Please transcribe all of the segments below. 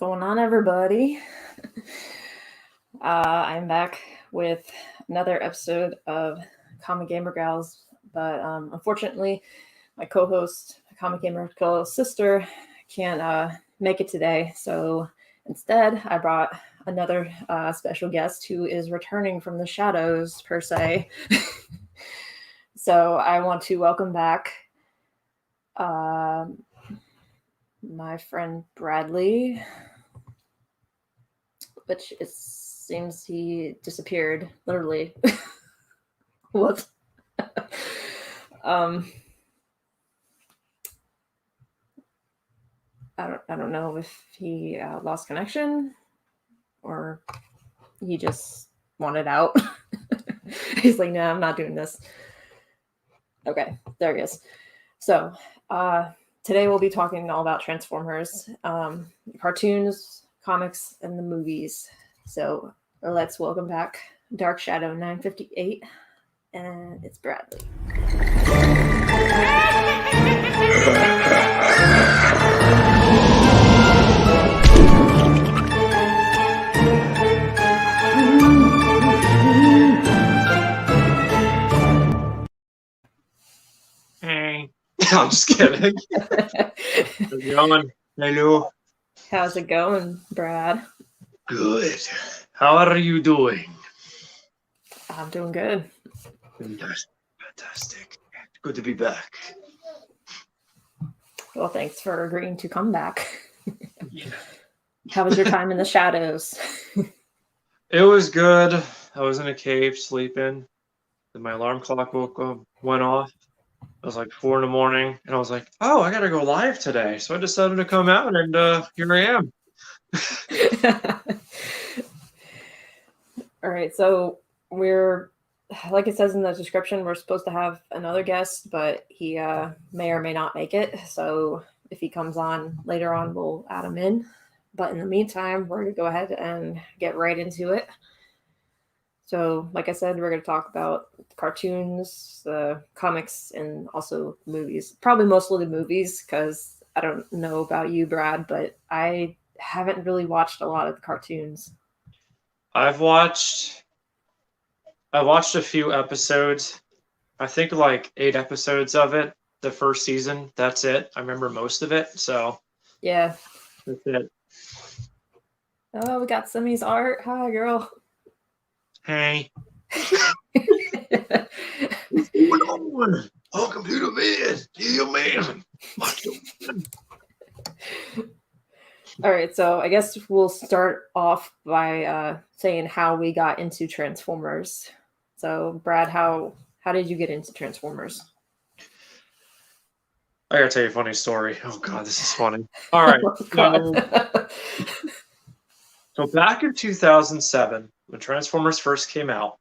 going on, everybody? I'm back with another episode of Comic Gamer Gals, but unfortunately, my co-host, Comic Gamer Gals' sister, can't make it today. So instead, I brought another special guest who is returning from the shadows, per se. So I want to welcome back my friend Bradley, which it seems he disappeared, literally. What? I don't know if he lost connection or he just wanted out. He's like, no, I'm not doing this. Okay, there he is. So, today we'll be talking all about Transformers, cartoons, comics, and the movies. So let's welcome back DarkShadow 958, and it's Bradley. Hey. I'm just kidding. How's it going? Hello. How's it going, Brad? Good. How are you doing? I'm doing good. Fantastic. Good to be back. Well, thanks for agreeing to come back. Yeah. How was your time in the shadows? It was good. I was in a cave sleeping. Then my alarm clock went off. It was like 4 a.m, and I was like, "Oh, I gotta go live today." So I decided to come out, and here I am. All right, so we're, like it says in the description, we're supposed to have another guest, but he may or may not make it. So if he comes on later on, we'll add him in. But in the meantime, we're going to go ahead and get right into it. So, like I said, we're going to talk about cartoons, the comics, and also movies. Probably mostly the movies, because I don't know about you, Brad, but I haven't really watched a lot of the cartoons. I watched a few episodes. I think like 8 episodes of it. The first season. That's it. I remember most of it. So Yeah. that's it. Oh, we got Semi's art. Hi, girl. Hey. What's going on? Oh, computer man. Yeah, man. All right, so I guess we'll start off by saying how we got into Transformers. So, Brad, how did you get into Transformers? I gotta tell you a funny story. Oh God, this is funny. All right. So back in 2007, when Transformers first came out,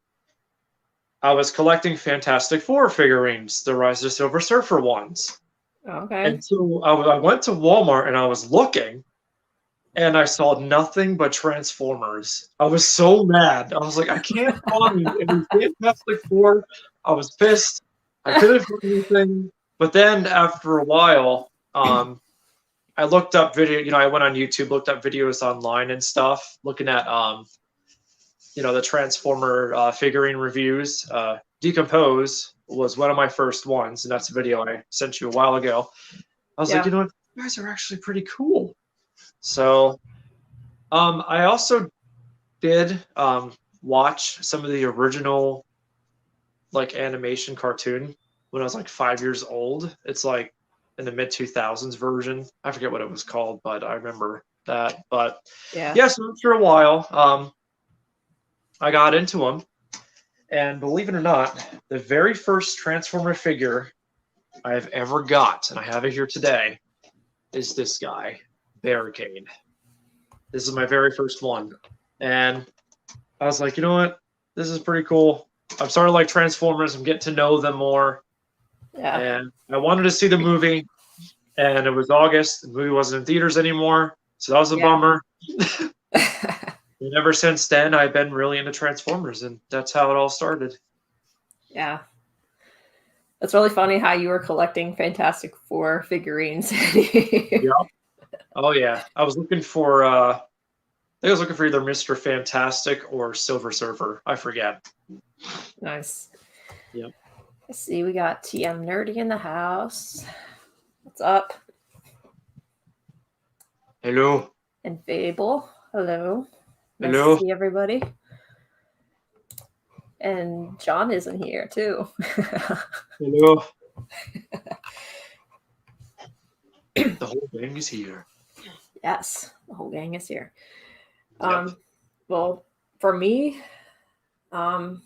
I was collecting Fantastic Four figurines, the Rise of the Silver Surfer ones. Okay. And so I went to Walmart and I was looking, and I saw nothing but Transformers. I was so mad. I was like, I can't find any Fantastic Four. I was pissed. I couldn't find anything. But then after a while, I looked up video. I went on YouTube, looked up videos online and stuff, looking at the Transformer figurine reviews. Decompose was one of my first ones, and that's a video I sent you a while ago. I was like, you guys are actually pretty cool. So I also did watch some of the original animation cartoon when I was 5 years old. It's in the mid 2000s version. I forget what it was called, but I remember that. But yeah, so after a while, I got into them, and believe it or not, the very first Transformer figure I have ever got, and I have it here today, is this guy, Barricade. This is my very first one, and I was like, you know what? This is pretty cool. I'm starting to like Transformers. I'm getting to know them more. Yeah. And I wanted to see the movie, and it was August. The movie wasn't in theaters anymore, so that was a bummer. And ever since then, I've been really into Transformers, and that's how it all started. Yeah. It's really funny how you were collecting Fantastic Four figurines. Yeah. Oh yeah, I was looking for. I think I was looking for either Mr. Fantastic or Silver Surfer. I forget. Nice. Yep. Let's see, we got TM Nerdy in the house. What's up? Hello. And Fable. Hello. Nice Hello. to see everybody. And John isn't here too. Hello. The whole gang is here. Yes, the whole gang is here. Yep. Well, for me, I'm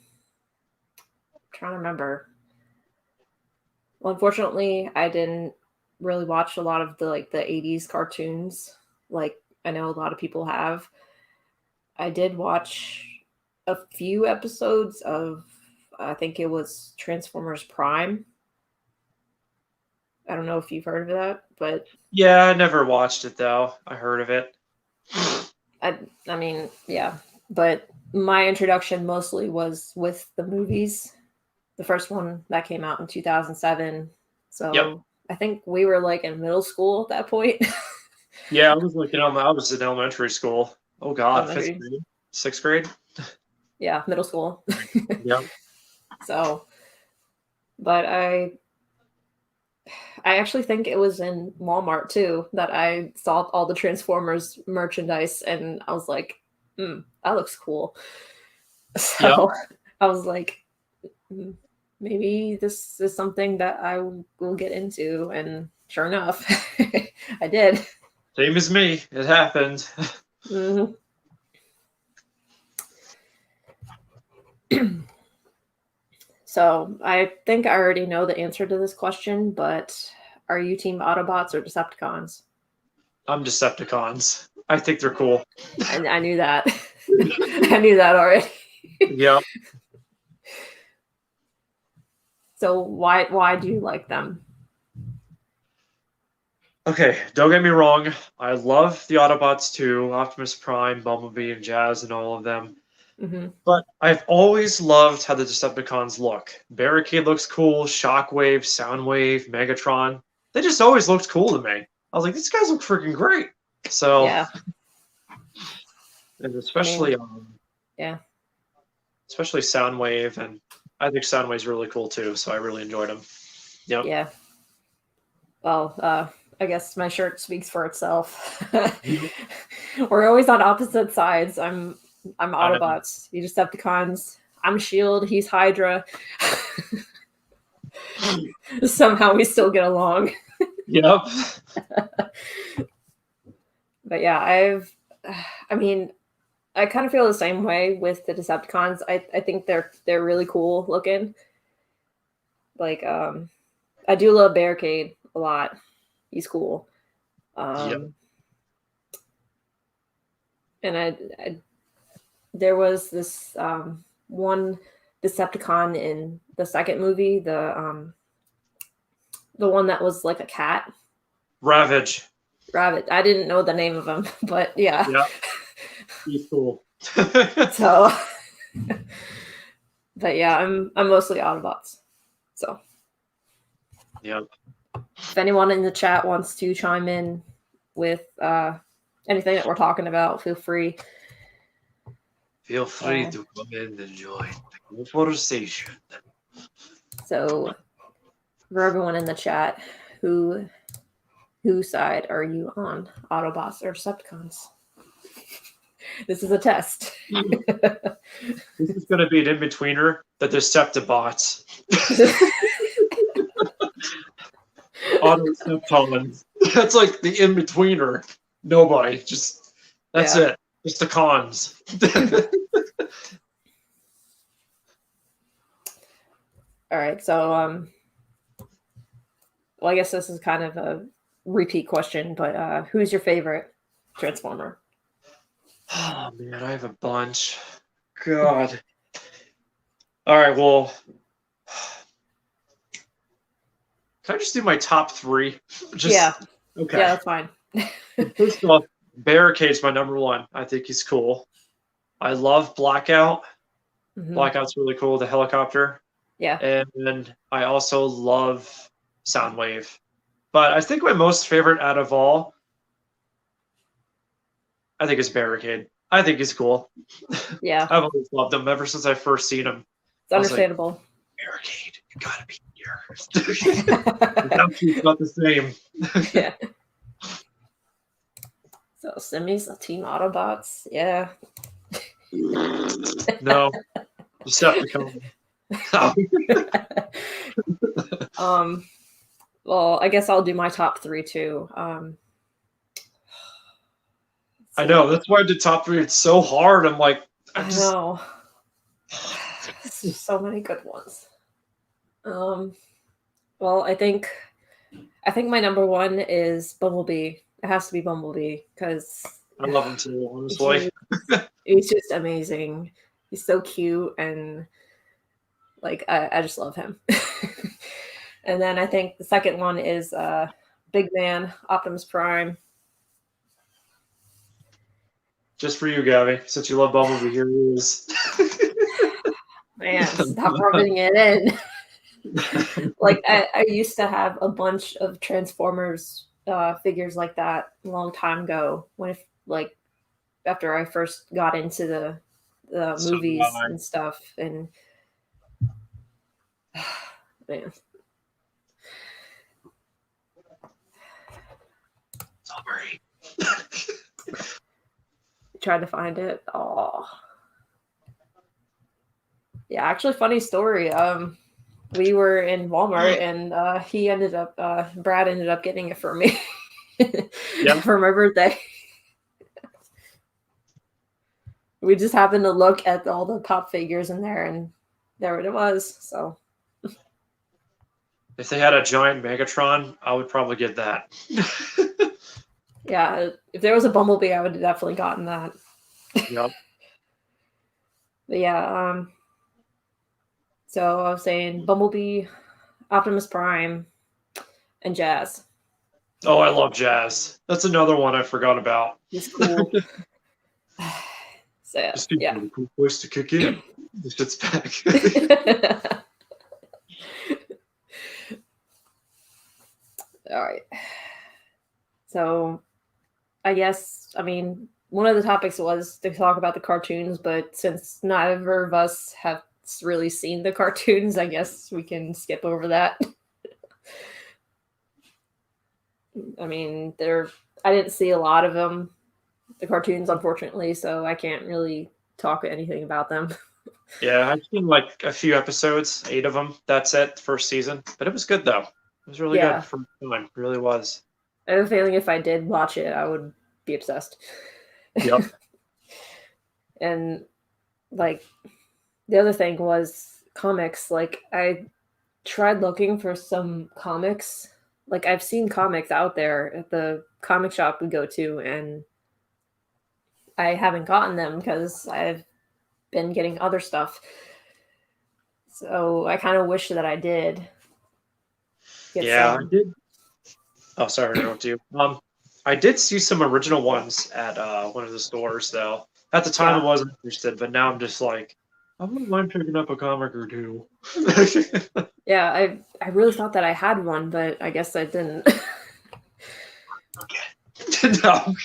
trying to remember. Well, unfortunately, I didn't really watch a lot of the 80s cartoons like I know a lot of people have. I did watch a few episodes of I think it was Transformers Prime. I don't know if you've heard of that, but Yeah, I never watched it though. I heard of it. I mean, yeah. But my introduction mostly was with the movies. The first one that came out in 2007. So Yep. I think we were like in middle school at that point. Yeah, I was like I was in elementary school. Oh God, fifth Elementary. grade, sixth grade. Yeah, middle school. Yep. So, but I actually think it was in Walmart too that I saw all the Transformers merchandise and I was like, that looks cool. Yep. So I was like, maybe this is something that I will get into. And sure enough, I did. Same as me. It happened. Mhm. So I think I already know the answer to this question, but are you team Autobots or Decepticons? I'm Decepticons. I think they're cool. I knew that. I knew that already. Yep. So why do you like them? Okay, don't get me wrong. I love the Autobots too, Optimus Prime, Bumblebee, and Jazz, and all of them. Mm-hmm. But I've always loved how the Decepticons look. Barricade looks cool, Shockwave, Soundwave, Megatron. They just always looked cool to me. I was like, these guys look freaking great. So, Yeah. and I mean, especially yeah. Soundwave, and I think Soundwave's really cool too. So I really enjoyed them. Yep. Yeah. Well, I guess my shirt speaks for itself. Yep. We're always on opposite sides. I'm I know. Autobots. You Decepticons. I'm Shield. He's Hydra. Somehow we still get along. Yep. But yeah, I mean, I kind of feel the same way with the Decepticons. I think they're really cool looking. Like, I do love Barricade a lot. He's cool. Yep. And there was this one Decepticon in the second movie, the one that was like a cat. Ravage. Rabbit. I didn't know the name of him, but yeah. Yep. He's cool. So, but yeah, I'm mostly Autobots. So, Yep. if anyone in the chat wants to chime in with anything that we're talking about, feel free. Feel free to come in and join the conversation. So, for everyone in the chat, whose side are you on, Autobots or Decepticons? This is a test. This is going to be an in-betweener, the Deceptibots. Autoceptons. That's like the in-betweener. Nobody. That's it. Just the cons. All right. So, well, I guess this is kind of a repeat question, but who's your favorite Transformer? Oh, man, I have a bunch. God. All right, well, can I just do my top three? Yeah. Okay. Yeah, that's fine. First off, Barricade's my number one. I think he's cool. I love Blackout. Mm-hmm. Blackout's really cool, the helicopter. Yeah. And I also love Soundwave. But I think my most favorite out of all I think it's Barricade. I think he's cool. Yeah, I've always loved him ever since I first seen him. it's understandable. Barricade, you gotta be here. Without you, it's not the same. Yeah. So Simi's Team Autobots, yeah. No, Decepticons. Well, I guess I'll do my top 3 too. I know, that's why I did top 3. It's so hard. I'm like, I know. So many good ones. Well, I think my number 1 is Bumblebee. It has to be Bumblebee because I love him too, honestly. he's just amazing. He's so cute and like I just love him. And then I think the second one is Big Man, Optimus Prime. Just for you, Gabby, since you love Bumblebee, here he is. Man, stop rubbing it in. Like I used to have a bunch of Transformers figures like that a long time ago. Like after I first got into the movies and stuff, and man. Sorry. Tried to find it. Oh, yeah. Actually, funny story. We were in Walmart, and Brad ended up getting it for me for my birthday. We just happened to look at all the pop figures in there, and there it was. So, if they had a giant Megatron, I would probably get that. Yeah, if there was a Bumblebee, I would have definitely gotten that. Yep. But yeah, so I was saying Bumblebee, Optimus Prime, and Jazz. Oh, I love Jazz. That's another one I forgot about. He's cool. So yeah, a cool voice to kick in. This shit's back. All right. So I guess, I mean, one of the topics was to talk about the cartoons, but since neither of us have really seen the cartoons, I guess we can skip over that. I mean, I didn't see a lot of them, the cartoons, unfortunately, so I can't really talk anything about them. Yeah, I've seen like a few episodes, 8 of them. That's it, first season. But it was good though. It was really good for the time. It really was. I have a feeling if I did watch it, I would be obsessed. Yep. And like the other thing was comics. Like I tried looking for some comics. Like I've seen comics out there at the comic shop we go to, and I haven't gotten them because I've been getting other stuff. So I kind of wish that I did. I did. Oh, sorry to interrupt you. I did see some original ones at one of the stores, though. At the time, I wasn't interested, but now I'm just like, I wouldn't mind picking up a comic or two. Yeah, I really thought that I had one, but I guess I didn't. No.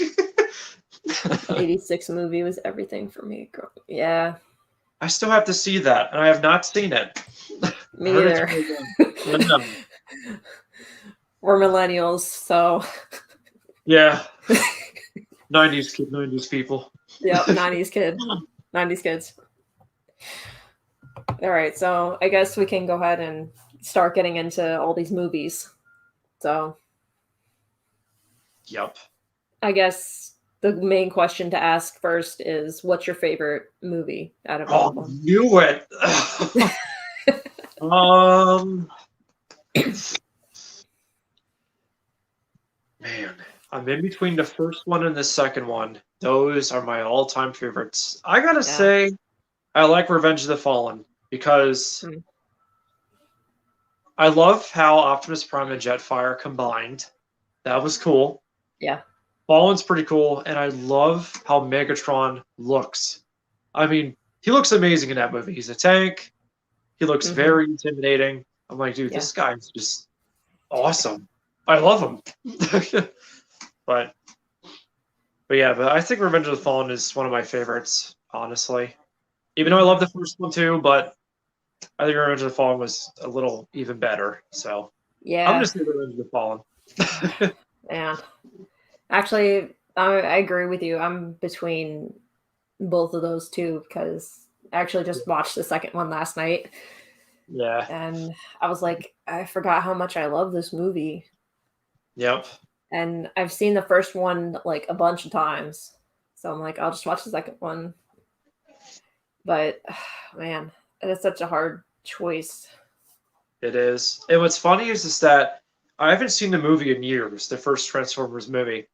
The 86 movie was everything for me. Yeah. I still have to see that, and I have not seen it. Me either. We're millennials, so. Yeah. 90s people. Yep, 90s kid. 90s kids. All right, so I guess we can go ahead and start getting into all these movies. So. Yep. I guess the main question to ask first is, what's your favorite movie out of all of them? Knew it. Man, I'm in between the first one and the second one. Those are my all-time favorites. I gotta say, I like Revenge of the Fallen because I love how Optimus Prime and Jetfire combined. That was cool. Yeah. Fallen's pretty cool, and I love how Megatron looks. I mean, he looks amazing in that movie. He's a tank. He looks very intimidating. I'm like, dude, this guy's just awesome. I love him. But But yeah, but I think Revenge of the Fallen is one of my favorites, honestly. Even though I love the first one too, but I think Revenge of the Fallen was a little even better. So I'm Yeah, gonna say Revenge of the Fallen. man. Actually, I agree with you. I'm between both of those two because I actually just watched the second one last night, Yeah. and I was like, I forgot how much I love this movie. Yep. And I've seen the first one like a bunch of times, so I'm like, I'll just watch the second one. But man, it's such a hard choice. It is. And what's funny is that I haven't seen the movie in years, the first Transformers movie.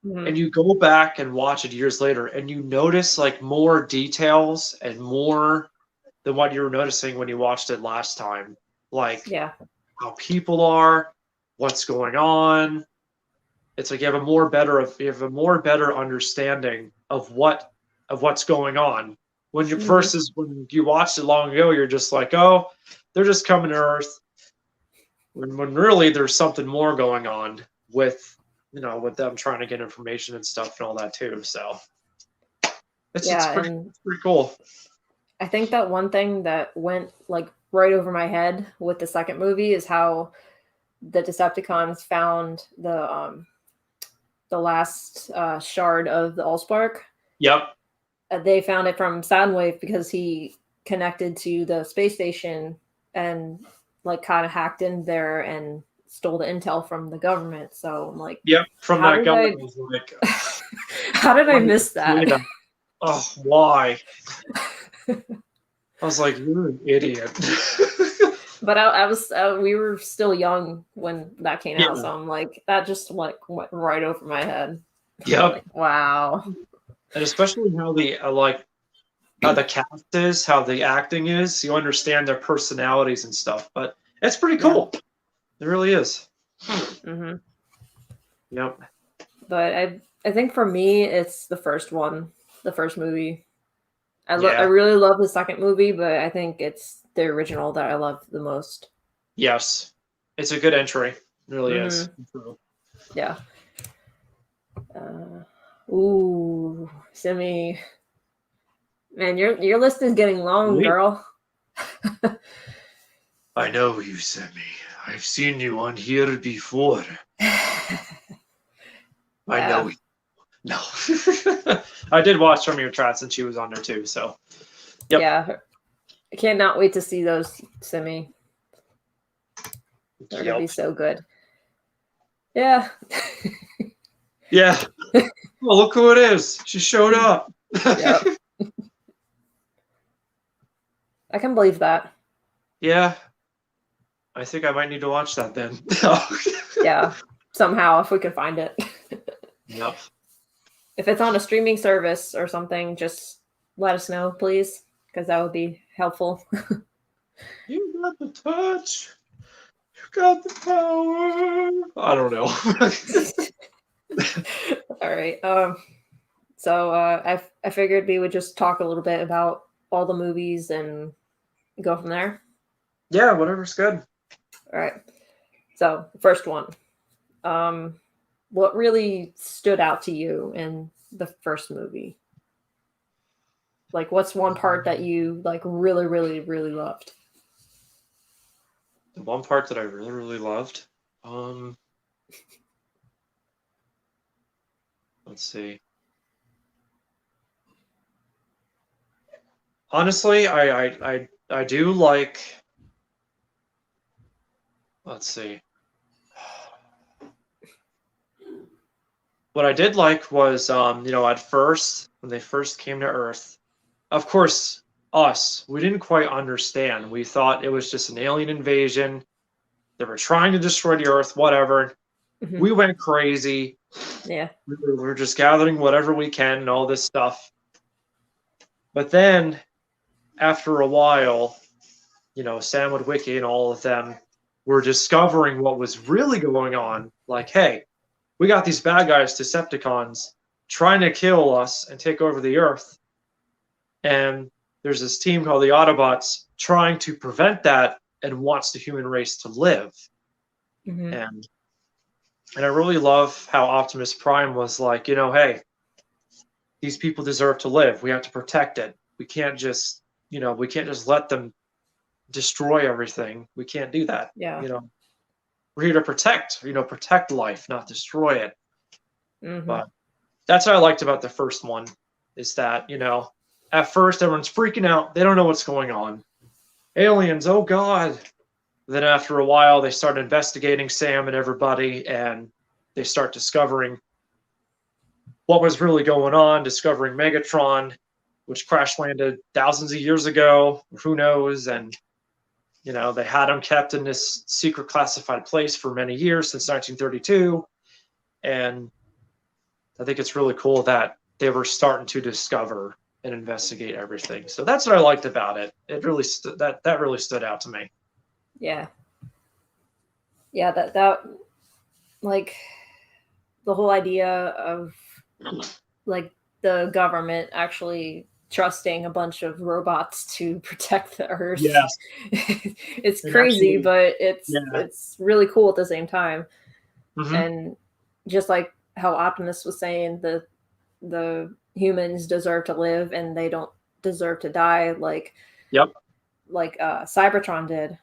Mhm. And you go back and watch it years later, and you notice like more details and more than what you were noticing when you watched it last time. Like Yeah. how people are, what's going on. It's like you have a more better understanding of what's going on. When you Mhm. versus when you watched it long ago, you're just like, oh, they're just coming to Earth. When really there's something more going on with with them trying to get information and stuff and all that too. So it's Yeah, pretty and it's pretty cool. I think that one thing that went like right over my head with the second movie is how the Decepticons found the last shard of the Allspark. Yep. They found it from Soundwave because he connected to the space station and like kind of hacked in there and stole the intel from the government. So I'm like, Yep. From how that did guy, I I was like, how did I why did you miss say that? that? Oh, why? I was like, you're an idiot. But I was we were still young when that came out, Yeah. so I'm like that just like went right over my head. I'm Yep. like, wow. And especially how the how the cast is, how the acting is, you understand their personalities and stuff. But it's pretty Yeah. cool. It really is. Hmm. Yep. But I think for me it's the first one, the first movie. I Yeah. really love the second movie, but I think it's the original that I love the most. Yes. It's a good entry. It really is. Hmm. Yeah. Ooh, Simi, man, your list is getting long, Sweet. girl. I know you, Sammy. I've seen you on here before. I know Yeah. you. No. I did watch some of your chats and she was on there too, so yep. Yeah. I cannot wait to see those, Simi. They're gonna be Yep. so good. Yeah. Yeah. Oh, look who it is. She showed up. Yep. I can believe that. Yeah. I think I might need to watch that then. Yeah. Somehow, if we can find it. Yep. If it's on a streaming service or something, just let us know, please, because that would be helpful. You got the touch. You got the power. I don't know. All right. So I figured we would just talk a little bit about all the movies and go from there. Yeah, whatever's good. All right. So first one. Um, what really stood out to you in the first movie? Like, what's one part that you like really, really, really loved? The one part that I really, really loved. Let's see. Honestly, I do like. Let's see. What I did like was, at first when they first came to Earth, of course, we didn't quite understand. We thought it was just an alien invasion. They were trying to destroy the Earth, whatever. Mm-hmm. We went crazy. Yeah. We were just gathering whatever we can and all this stuff. But then, after a while, Sam Witwicky and all of them were discovering what was really going on. Like, hey, we got these bad guys, Decepticons, trying to kill us and take over the Earth. And there's this team called the Autobots trying to prevent that and wants the human race to live. Mm-hmm. And I really love how Optimus Prime was like, hey, these people deserve to live. We have to protect it. We can't just, we can't just let them destroy everything. We can't do that. Yeah. We're here to protect life, not destroy it. Mm-hmm. But that's what I liked about the first one, is that, at first everyone's freaking out. They don't know what's going on. Aliens, oh God. Then after a while, they start investigating Sam and everybody, and they start discovering what was really going on, discovering Megatron, which crash landed thousands of years ago. Who knows? And, they had him kept in this secret classified place for many years, since 1932. And I think it's really cool that they were starting to discover and investigate everything. So that's what I liked about it. It really that really stood out to me. Yeah. Yeah, that like the whole idea of like the government actually trusting a bunch of robots to protect the Earth. Yes. It's And crazy, actually, but it's really cool at the same time. Mm-hmm. And just like how Optimus was saying, the humans deserve to live and they don't deserve to die, like Cybertron did.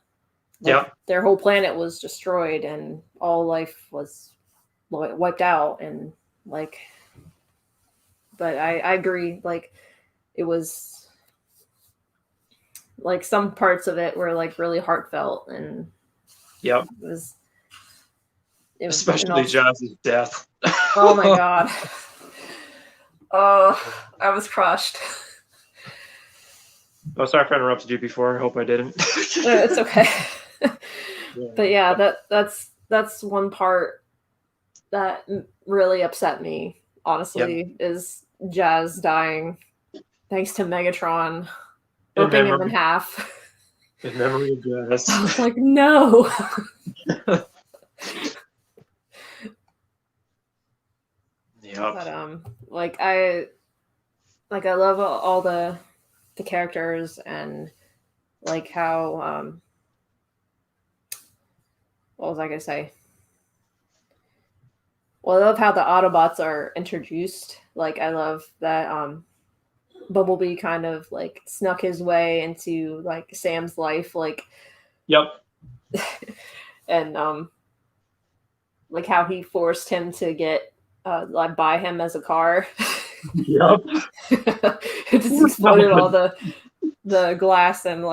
Their whole planet was destroyed and all life was wiped out, and but I agree, it was some parts of it were really heartfelt, and it was especially Jazz's death. Oh my God. Oh, I was crushed. Oh, sorry if I interrupted you before. I hope I didn't. No, it's okay. But yeah, that's one part that really upset me, honestly, is Jazz dying thanks to Megatron ripping him in half. In memory of Jazz. I was like, no. But I love all the characters, and how what was I gonna say? Well, I love how the Autobots are introduced. I love that Bumblebee kind of snuck his way into Sam's life, and how he forced him to get buy him as a car. It just exploded all the glass, and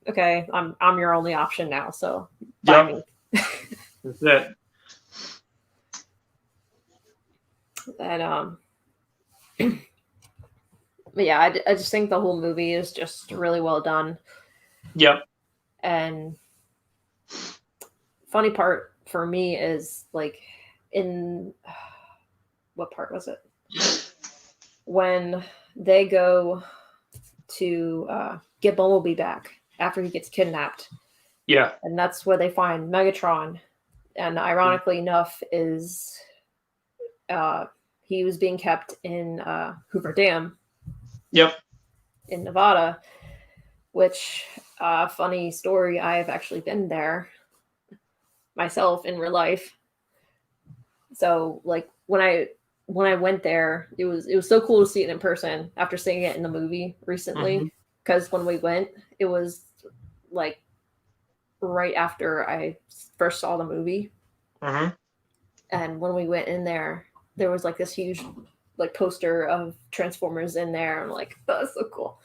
okay, I'm your only option now, so buy me. That's it. And but yeah, I just think the whole movie is just really well done. And funny part for me is in what part was it? When they go to get Bumblebee back after he gets kidnapped. Yeah. And that's where they find Megatron. And ironically enough is he was being kept in Hoover Dam. In Nevada, which funny story, I've actually been there myself in real life. So when I went there, it was so cool to see it in person after seeing it in the movie recently. Because when we went, it was right after I first saw the movie. And when we went in there was this huge poster of Transformers in there. I'm like, oh, that's so cool.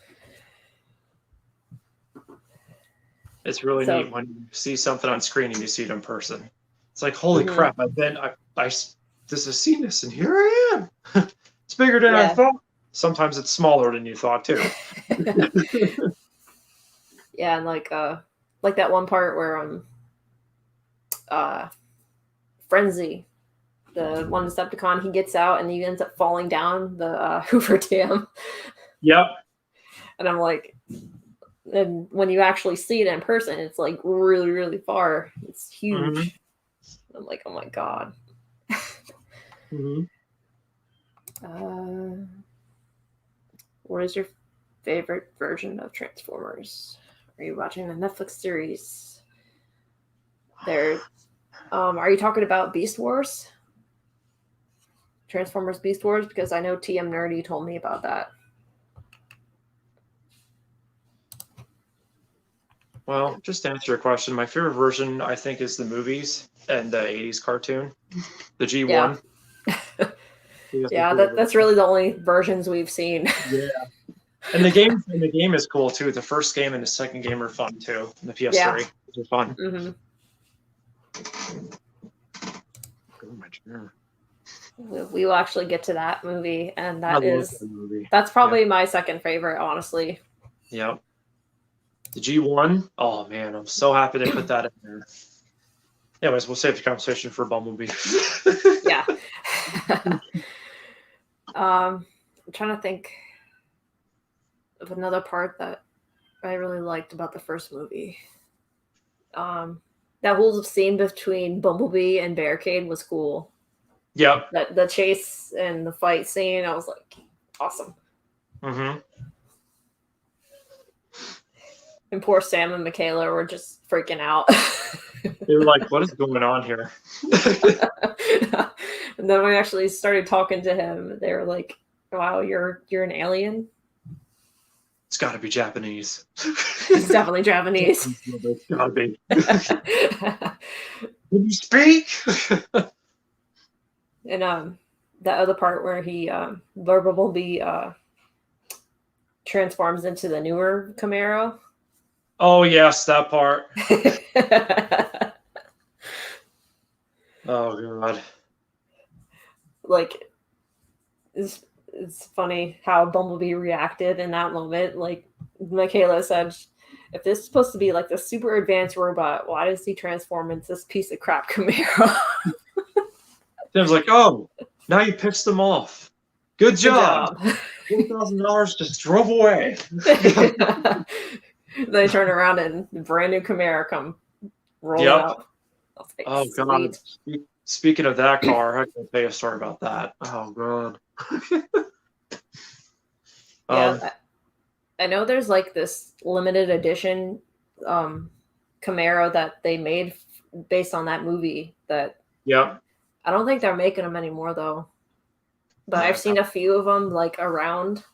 It's really neat when you see something on screen and you see it in person. It's like, holy crap! I just have seen this, and here I am. It's bigger than I thought. Sometimes it's smaller than you thought too. Yeah, and that one part where Frenzy, the one Decepticon, he gets out and he ends up falling down the Hoover Dam. And I'm like, and when you actually see it in person, it's really, really far. It's huge. I'm like, oh my God. What is your favorite version of Transformers? Are you watching the Netflix series? Are you talking about Beast Wars? Transformers Beast Wars? Because I know TM Nerdy told me about that. Well, just to answer your question, my favorite version, I think, is the movies and the 80s cartoon. The G1. Yeah, that's really the only versions we've seen. Yeah. And the game is cool too. The first game and the second game are fun too. And the PS3 Yeah. are fun. Mm-hmm. Oh, my chair. We will actually get to that movie, and I love that movie. That's probably my second favorite, honestly. Yep. The G1. Oh man, I'm so happy they put that in there. Anyways, we'll save the conversation for Bumblebee. Yeah. I'm trying to think of another part that I really liked about the first movie. That whole scene between Bumblebee and Barricade was cool. Yep. The chase and the fight scene, I was like, awesome. Mm-hmm. And poor Sam and Michaela were just freaking out. They were like, what is going on here? And then we actually started talking to him. They were like, wow, you're an alien? It's got to be Japanese. It's definitely Japanese. It's got to be. Can you speak? And the other part where Bumblebee transforms into the newer Camaro. Oh yes, that part. Oh god. Like, it's funny how Bumblebee reacted in that moment. Like Michaela said, if this is supposed to be like the super advanced robot, why does he transform into this piece of crap Camaro? Tim's like, oh, now you pissed them off. Good job. $4,000 just drove away. They turn around and the brand new Camaro come rolling up. Like, oh god. Speaking of that car, I can tell you a story about that. Oh god. Yeah, I know there's like this limited edition Camaro that they made based on that movie that I don't think they're making them anymore though. But I've seen a few of them like around.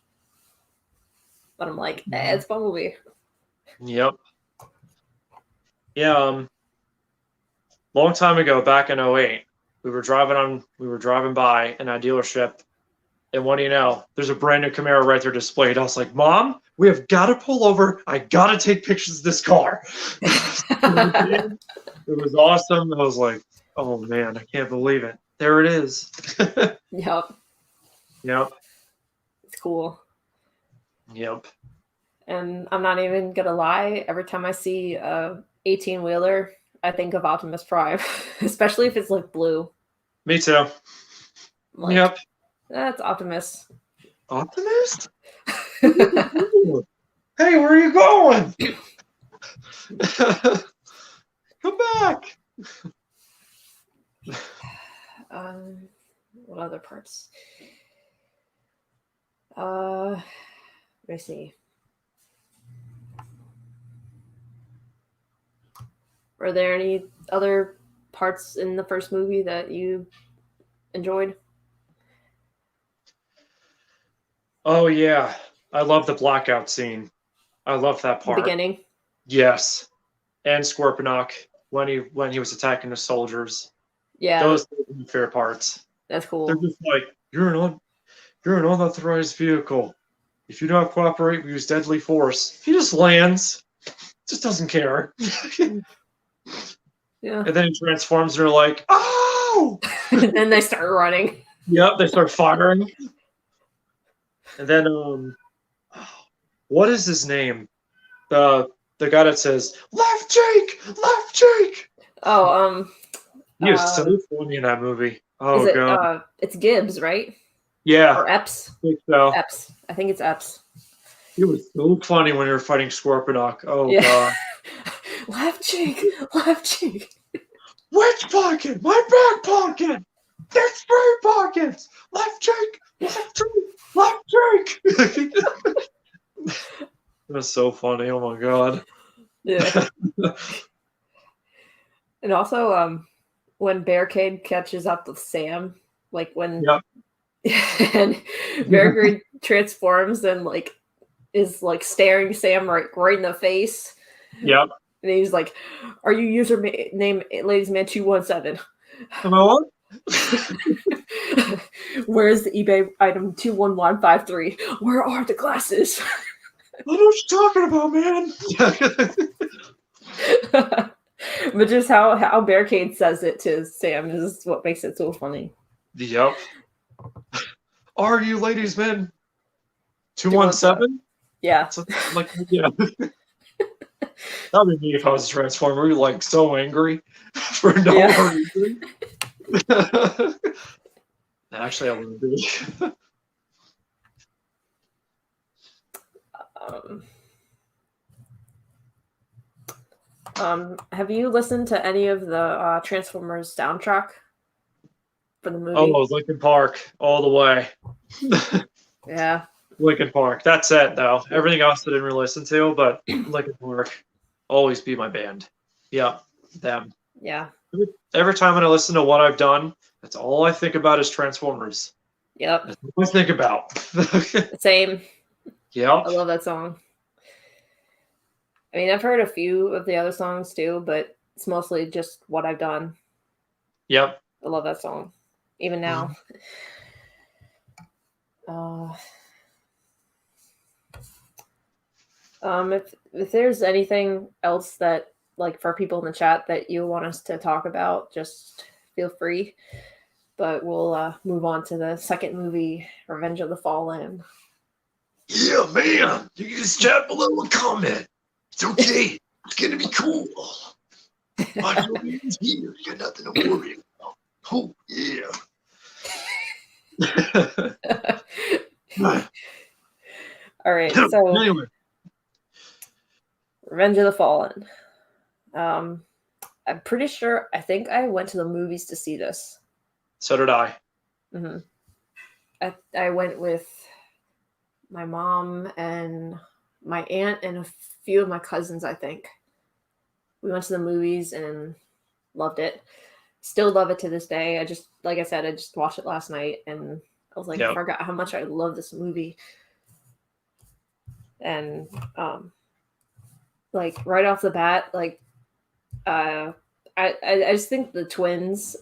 But I'm like, it's Bumblebee. Yep. Yeah, long time ago, back in 08, we were driving by in a dealership, and what do you know? There's a brand new Camaro right there displayed. I was like, Mom, we have got to pull over. I got to take pictures of this car. It was awesome. I was like, oh man, I can't believe it. There it is. Yep. It's cool. Yep. And I'm not even gonna lie, every time I see a 18-wheeler, I think of Optimus Prime, especially if it's like blue. Me too. Like, yep. That's Optimus. Optimus? Hey, where are you going? Come back. What other parts? Let me see. Were there any other parts in the first movie that you enjoyed? Oh yeah, I love the blackout scene. I love that part. The beginning. Yes, and Scorponok when he was attacking the soldiers. Yeah, those are my favorite parts. That's cool. They're just like, you're an unauthorized vehicle. If you don't cooperate, we use deadly force. He just lands, just doesn't care. Yeah. And then he transforms, and they're like, oh! And then they start running. Yep, they start firing. And then, what is his name? The guy that says, left Jake! Left Jake! Oh, he was so funny in that movie. Oh, God. It's Gibbs, right? Yeah. Or Epps? I think so. Epps. I think it's Epps. It was so funny when you were fighting Scorponok. Oh, yeah. God. Left cheek! Left cheek! Which pocket? My back pocket! There's 3 pockets! Left cheek! Left cheek! Left cheek! That's so funny. Oh, my God. Yeah. And also, when Barricade catches up with Sam, like when And Bear transforms and like is like staring Sam right in the face. Yep. And he's like, "Are you username Ladies Man 217? Hello? Where's the eBay item 21153? Where are the glasses?" I know what you're talking about, man. But just how Barricade says it to Sam is what makes it so funny. Yep. Are you ladies men 217? Yeah. Like, yeah. That would be me if I was a Transformer, like so angry for no reason. Actually, I wouldn't be. Have you listened to any of the Transformers soundtrack for the movie? Oh, Linkin Park, all the way. Yeah. Linkin Park. That's it, though. Everything else I didn't really listen to, but Linkin Park always be my band. Yeah, them. Yeah. Every time when I listen to what I've done, that's all I think about is Transformers. Yep. That's what I think about. Same. Yep. I love that song. I mean, I've heard a few of the other songs too, but it's mostly just what I've done. Yep. I love that song, even now. If there's anything else that, like, for people in the chat that you want us to talk about, just feel free. But we'll move on to the second movie, Revenge of the Fallen. Yeah, man. You can just chat below and comment. It's okay. It's gonna be cool. My movie's here. You got nothing to worry about. Oh yeah. All right, so anyway. Revenge of the Fallen. I'm pretty sure. I think I went to the movies to see this. So did I. Mm-hmm. I went with my mom and my aunt and a few of my cousins, I think. We went to the movies and loved it. Still love it to this day. Like I said, I just watched it last night and I was like, I forgot how much I love this movie. And like right off the bat, like I just think the twins, is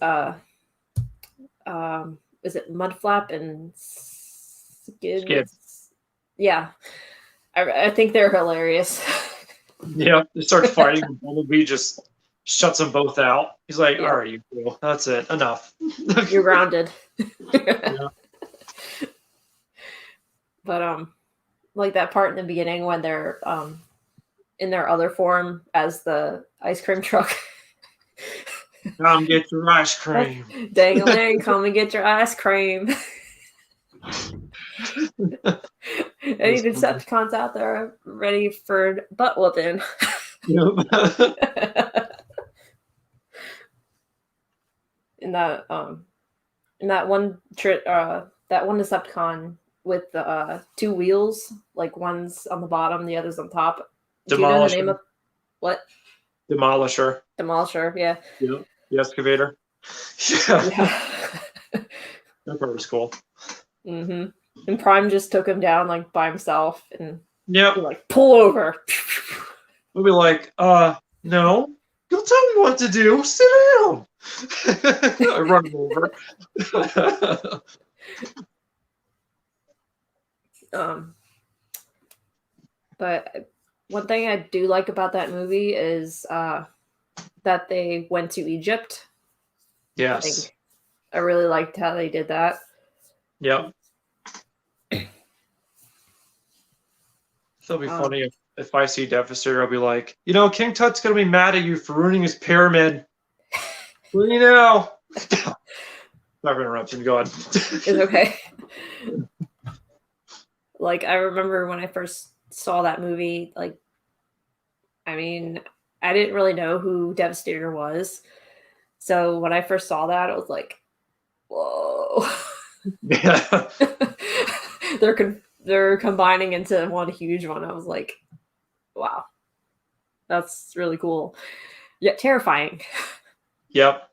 it Mudflap and Skid? Yeah. I think they're hilarious. Yeah, they start fighting and Bumblebee just shuts them both out. He's like, all right, you cool. That's it. Enough. You're grounded. Yeah. But like that part in the beginning when they're in their other form as the ice cream truck. Come get your ice cream. Dang-a-lang, come and get your ice cream. Any Decepticons out there ready for butt whooping? Yep. in that one Decepticon with the two wheels, like one's on the bottom, the other's on top. Do you know the name of what? Demolisher. Demolisher, yeah. Yep. The excavator. Yeah. That part was cool. Mm-hmm. And Prime just took him down like by himself and like pull over. We'll be like, no. You'll tell me what to do. Sit down. I run him over. But one thing I do like about that movie is that they went to Egypt. Yes. I really liked how they did that. Yep. It'll be funny if I see Devastator, I'll be like, King Tut's going to be mad at you for ruining his pyramid. What do you know? Sorry for interrupting. Go ahead. It's okay. Like, I remember when I first saw that movie, like, I mean, I didn't really know who Devastator was. So when I first saw that, I was like, whoa. Yeah. They're combining into one huge one. I was like, wow. That's really cool. Yet terrifying. Yep.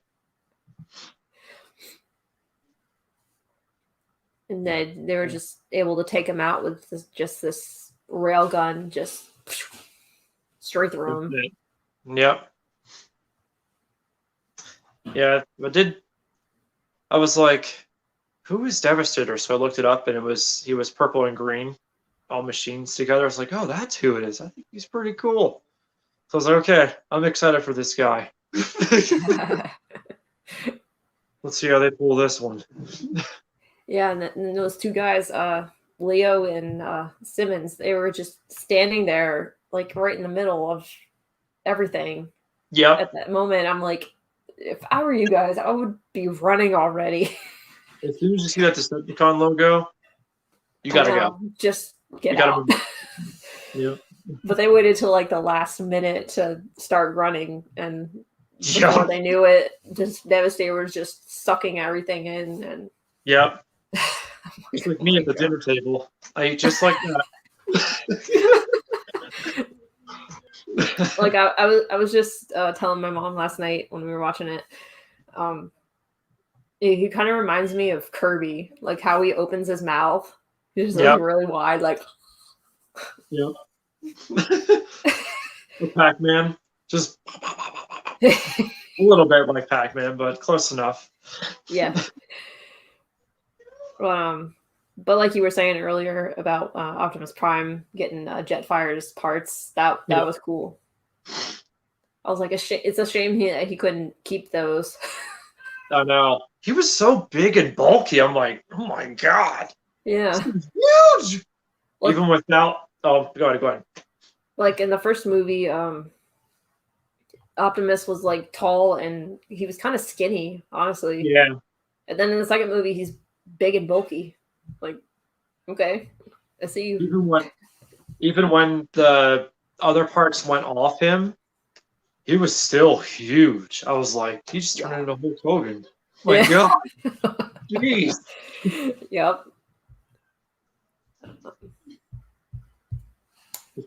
And then they were just able to take him out with this rail gun, just straight through him. Yep. Yeah, I was like, who is Devastator? So I looked it up, and he was purple and green, all machines together. I was like, oh, that's who it is. I think he's pretty cool. So I was like, okay, I'm excited for this guy. Let's see how they pull this one. Yeah, and then those two guys, Leo and Simmons, they were just standing there, like right in the middle of everything. Yep. At that moment, I'm like, if I were you guys, I would be running already. As soon as you see that Decepticon logo, you gotta go. Just get You out. Yeah. But they waited till like the last minute to start running, and before they knew it, just Devastator was just sucking everything in. And yep. It's like me at the dinner table. I eat just like that. Like I was just telling my mom last night when we were watching it. He kind of reminds me of Kirby, like how he opens his mouth. He's just really wide, like. Yep. Pac-Man, just a little bit like Pac-Man, but close enough. Yeah. But like you were saying earlier about Optimus Prime getting Jetfire's parts, that was cool. I was like, it's a shame he couldn't keep those. I know. He was so big and bulky. I'm like, oh my god. Yeah. Huge. Like, even without. Oh, go ahead. Like in the first movie, Optimus was like tall and he was kind of skinny, honestly. Yeah. And then in the second movie, he's big and bulky. Like, okay, I see you. Even when the other parts went off him, he was still huge. I was like, he just turned into Hulk Hogan. My God. Jeez. Yep.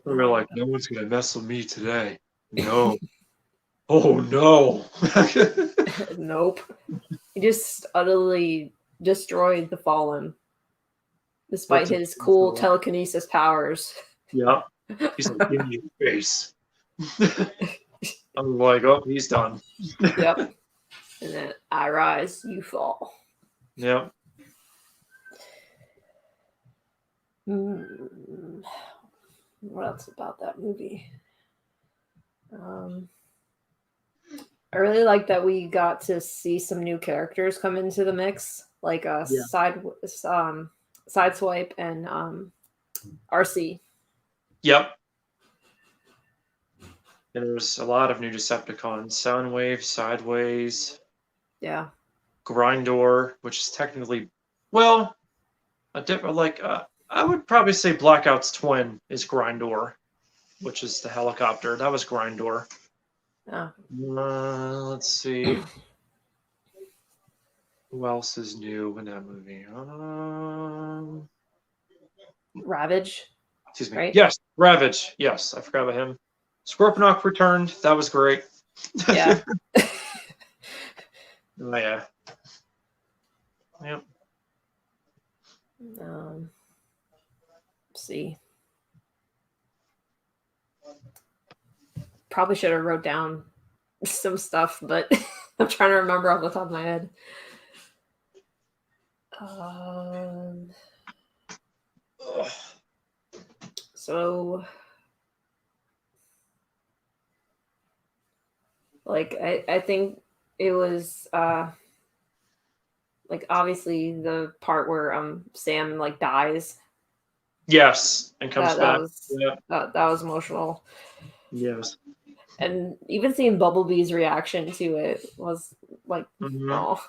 We were like, no one's gonna mess with me today. No. Oh no. Nope. He just utterly destroyed the Fallen, despite his cool telekinesis powers. Yeah. He's like, give me your face. I'm like, oh, he's done. Yep. And then I rise, you fall. Yep. What else about that movie? I really like that we got to see some new characters come into the mix, like Sideswipe and RC. Yep. And there's a lot of new Decepticons. Soundwave, Sideways. Yeah. Grindor, which is technically, well, I would probably say Blackout's twin is Grindor, which is the helicopter. That was Grindor. Oh. Let's see. Who else is new in that movie? Ravage. Excuse me. Right? Yes, Ravage. Yes, I forgot about him. Scorponok returned. That was great. Yeah. Oh, yeah. Yep. Let's see. Probably should have wrote down some stuff, but I'm trying to remember off the top of my head. So, like, I think it was like obviously the part where Sam like dies. Yes, and comes back. That was emotional. Yes. And even seeing Bumblebee's reaction to it was like, oh.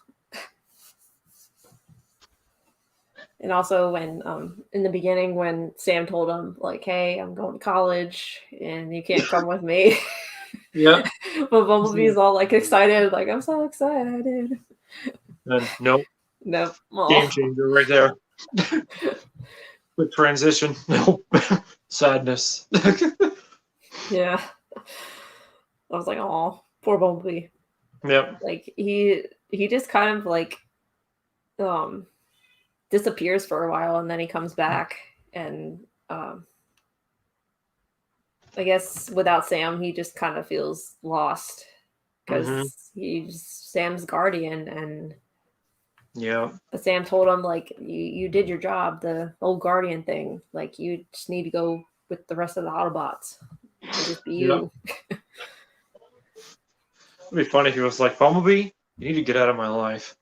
And also when in the beginning when Sam told him like, hey, I'm going to college and you can't come with me. Yeah. But Bumblebee's all like excited, like, I'm so excited. And nope. Nope. Game changer right there. Quick transition. Nope. Sadness. Yeah. I was like, oh, poor Bumblebee. Yep. Like he just kind of like disappears for a while, and then he comes back, and I guess without Sam, he just kind of feels lost because he's Sam's guardian, and Yeah. but Sam told him, like, you did your job, the old guardian thing. Like, you just need to go with the rest of the Autobots and just be you. It'd be funny if he was like, Bumblebee, you need to get out of my life.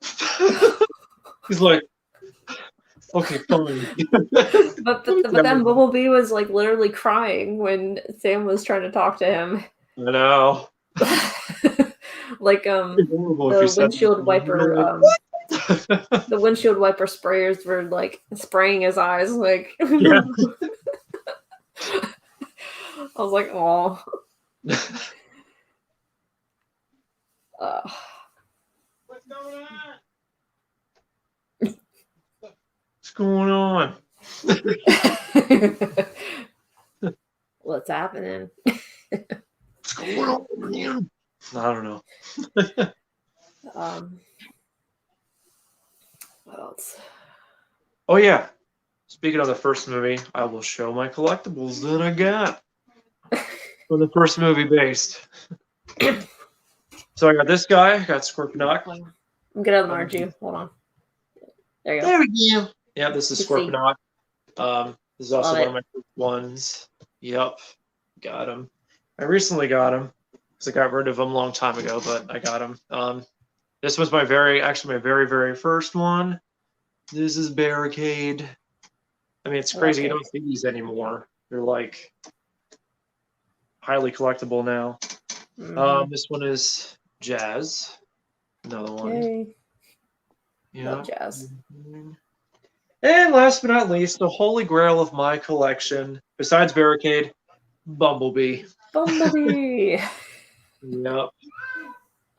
He's like, okay, fine. But then Bumblebee was like literally crying when Sam was trying to talk to him. I know. Like the windshield wiper the windshield wiper sprayers were like spraying his eyes, like Yeah. I was like, oh. What's going on? What's happening? What's going on, man? I don't know. What else? Oh yeah. Speaking of the first movie, I will show my collectibles that I got from the first movie based. So I got this guy, I got Scorponok. I'm gonna unlarge you. Hold on. There you go. There we go. Yeah, this is Scorponok. This is also one of my first ones. Yep. Got him. I recently got him because I got rid of him a long time ago, but I got him. This was my very first one. This is Barricade. I mean, it's crazy. You don't see these anymore. They're like highly collectible now. This one is Jazz. Another one. Yay. Yeah. Love Jazz. And last but not least, the holy grail of my collection, besides Barricade, Bumblebee. Bumblebee. Yep.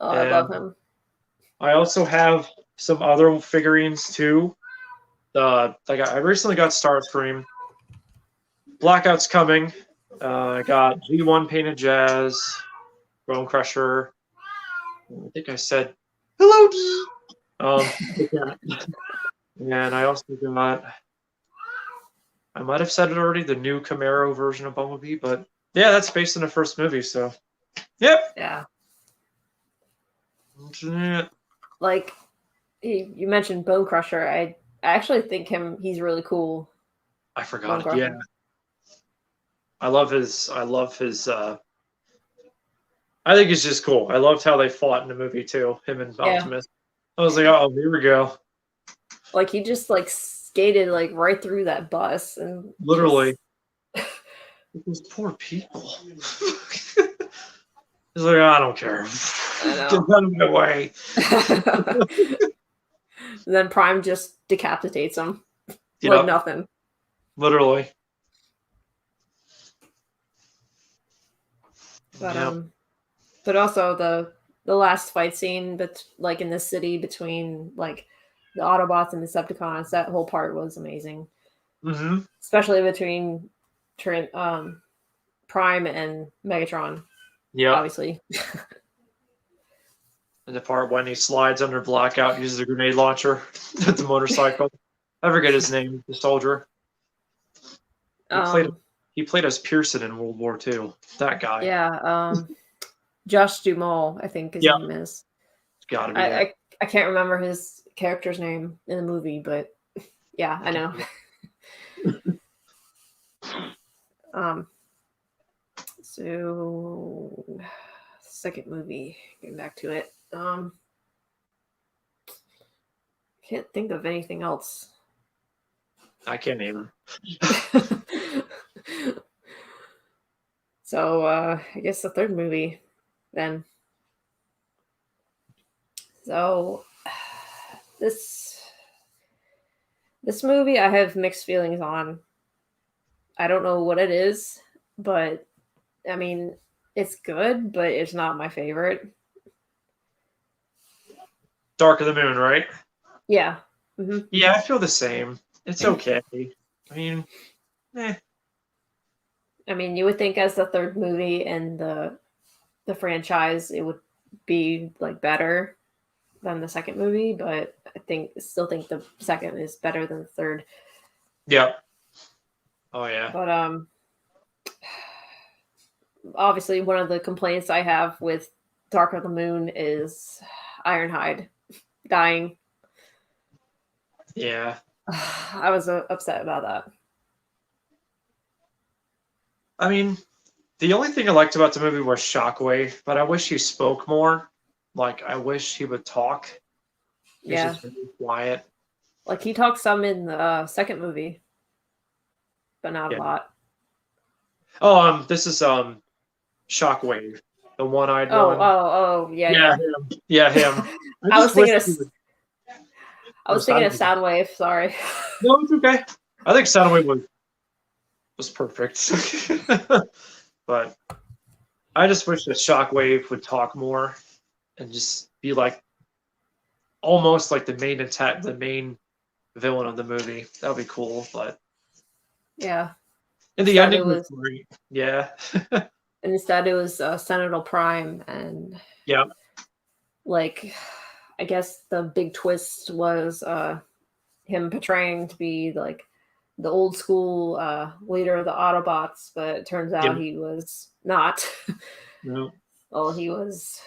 Oh, I love him. I also have some other figurines too. I recently got Starscream. Blackout's coming. I got G1 painted Jazz, Bone Crusher. I think I said hello. And I also got. I might have said it already. The new Camaro version of Bumblebee, but yeah, that's based on the first movie. So, yep. Yeah. That's it. Like you mentioned Bone Crusher. I actually think he's really cool. I forgot it. Yeah. I love his I think it's just cool. I loved how they fought in the movie too, him and Optimus. I was like, oh, here we go. Like he just like skated like right through that bus and literally those poor people. He's like, I don't care. Get out of my way. And then Prime just decapitates him. Like nothing. Literally. But also the last fight scene, but like in the city between like the Autobots and Decepticons, that whole part was amazing. Mm-hmm. Especially between Prime and Megatron. Yeah, obviously. And the part when he slides under Blackout, uses a grenade launcher at the motorcycle. I forget his name, the soldier. He played as Pearson in World War II. That guy. Yeah. Josh Duhamel, I think his name is. It's gotta be. I can't remember his character's name in the movie, but yeah, I know. So second movie, getting back to it. Can't think of anything else. I can't either. So I guess the third movie then. So this movie I have mixed feelings on. I don't know what it is, but I mean, it's good, but it's not my favorite. Dark of the Moon, right? Yeah. Mm-hmm. Yeah, I feel the same. It's okay. I mean, I mean, you would think as the third movie in the franchise, it would be like better, than the second movie, but I still think the second is better than the third. Yep. Oh yeah. But obviously one of the complaints I have with Dark of the Moon is Ironhide dying. Yeah. I was upset about that. I mean, the only thing I liked about the movie was Shockwave, but I wish he spoke more. Like, I wish he would talk. He's Yeah. just really quiet. Like he talked some in the second movie, but not Yeah. a lot. Oh, this is Shockwave, the one-eyed one. Yeah, Yeah, yeah. him. Yeah, him. I was thinking of Soundwave. Sorry. No, it's okay. I think Soundwave was perfect. But I just wish that Shockwave would talk more and just be like almost like the main villain of the movie. That would be cool. But Yeah. and the ending was great. Yeah. Instead, it was Senator Prime, and Yeah. like, I guess the big twist was him portraying to be like the old school leader of the Autobots, but it turns out he was not. No. Well, he was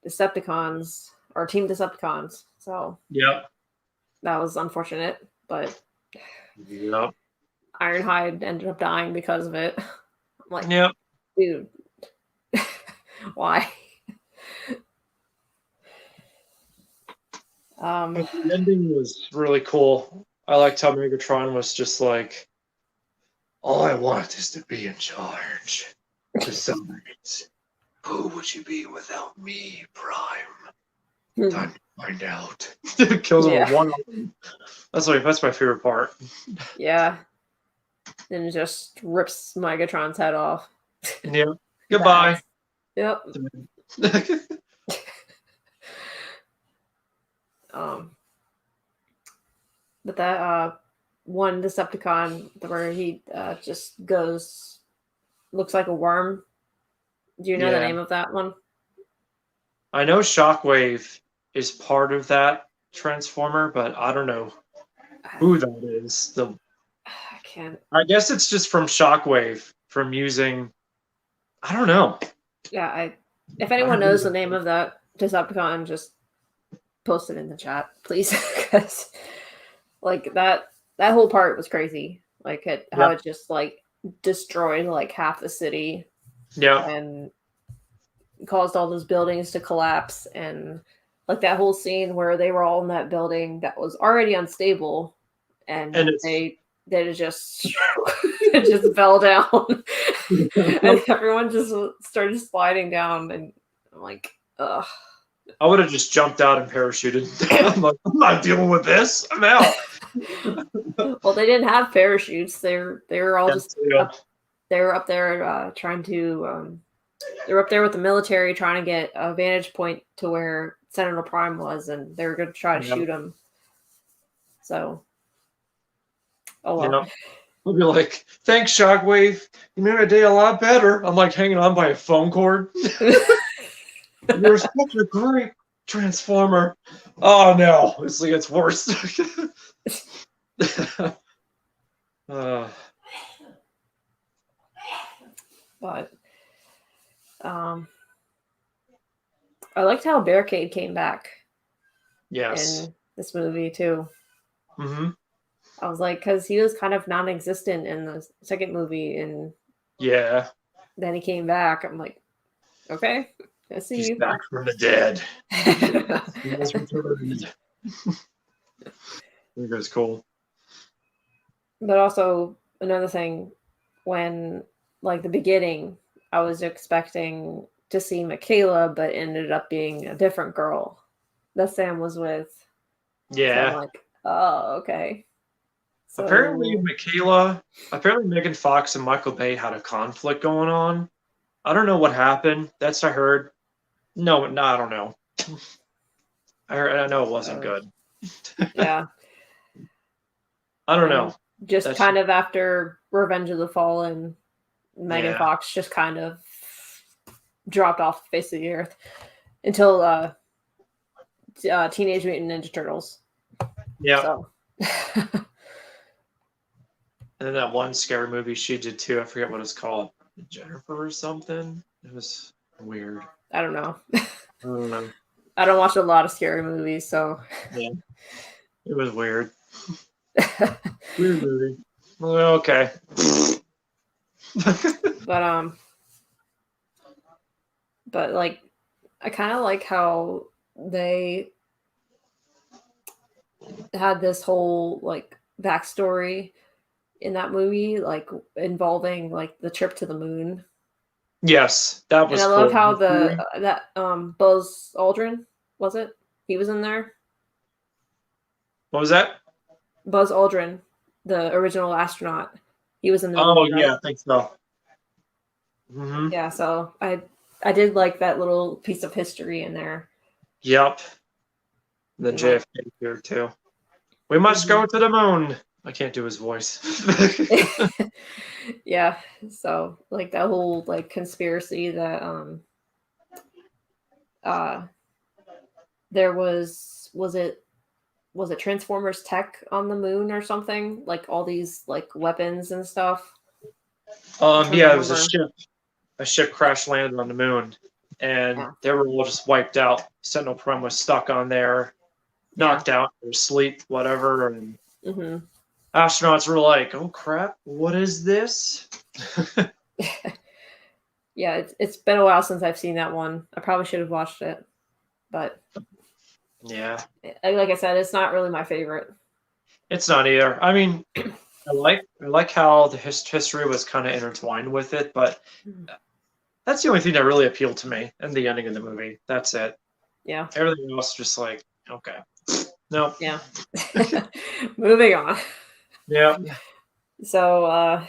Decepticons or Team Decepticons. So Yep. that was unfortunate, but Yep. Ironhide ended up dying because of it. I'm like, Yep. dude, why? The ending was really cool. I liked how Megatron was just like, all I want is to be in charge. Besides, who would you be without me, Prime? Time to find out. Kills him with one arm. That's my favorite part. Yeah. And it just rips Megatron's head off. Yeah. Goodbye. Yep. But that one Decepticon where he just looks like a worm. Do you know the name of that one? I know Shockwave is part of that Transformer, but I don't know who that is. I can't. I guess it's just from Shockwave from using. I don't know. Yeah, if anyone knows the name of that Decepticon, just post it in the chat, please, because like that whole part was crazy. Like how it just like destroyed like half the city. Yeah. And caused all those buildings to collapse, and like that whole scene where they were all in that building that was already unstable, and they just it just fell down, and everyone just started sliding down, and I'm like, ugh. I would have just jumped out and parachuted. I'm like, I'm not dealing with this. I'm out. Well, they didn't have parachutes. They were all they were up there trying to. They were up there with the military trying to get a vantage point to where Senator Prime was, and they were going to try to shoot him. So, oh well. I'll be like, thanks, Shockwave. You made my day a lot better. I'm like hanging on by a phone cord. You're such a great Transformer. Oh no, it's like it's worse. But I liked how Barricade came back. Yes. In this movie too. Mm-hmm. I was like, because he was kind of non-existent in the second movie, and then he came back. I'm like, okay, I see He's you. back from the dead. He has returned. I think it was cool. But also another thing, when like the beginning, I was expecting to see Michaela, but ended up being a different girl that Sam was with. Yeah. So I'm like, oh, okay. So, apparently Megan Fox and Michael Bay had a conflict going on. I don't know what happened. That's I heard. No, I don't know. I know it wasn't good. Yeah. I don't know. Just kind of after Revenge of the Fallen, Megan Fox just kind of dropped off the face of the earth until Teenage Mutant Ninja Turtles. Yeah. So. And then that one scary movie she did too. I forget what it's called. Jennifer or something. It was weird. I don't know. I don't know. I don't watch a lot of scary movies, so. Yeah. It was weird. Weird movie. Well, okay. But like, I kind of like how they had this whole like backstory in that movie, like involving like the trip to the moon. Yes, that was And I cool. love how Buzz Aldrin, was it? He was in there. What was that? Buzz Aldrin, the original astronaut. He was in the Oh movie, right? yeah, I think so. Mm-hmm. Yeah, so I did like that little piece of history in there. Yep. The JFK here too. We must go to the moon. I can't do his voice. Yeah, so like that whole like conspiracy that there was it Transformers tech on the moon or something, like all these like weapons and stuff. Yeah, it was a ship. A ship crash landed on the moon, and they were all just wiped out. Sentinel Prime was stuck on there, knocked out, or asleep, whatever. And astronauts were like, "Oh crap, what is this?" Yeah, it's been a while since I've seen that one. I probably should have watched it, but yeah, like I said, it's not really my favorite. It's not either. I mean, I like how the history was kind of intertwined with it, but that's the only thing that really appealed to me in the ending of the movie. That's it. Yeah. Everything else just like, okay. No. Yeah. Moving on. Yeah. So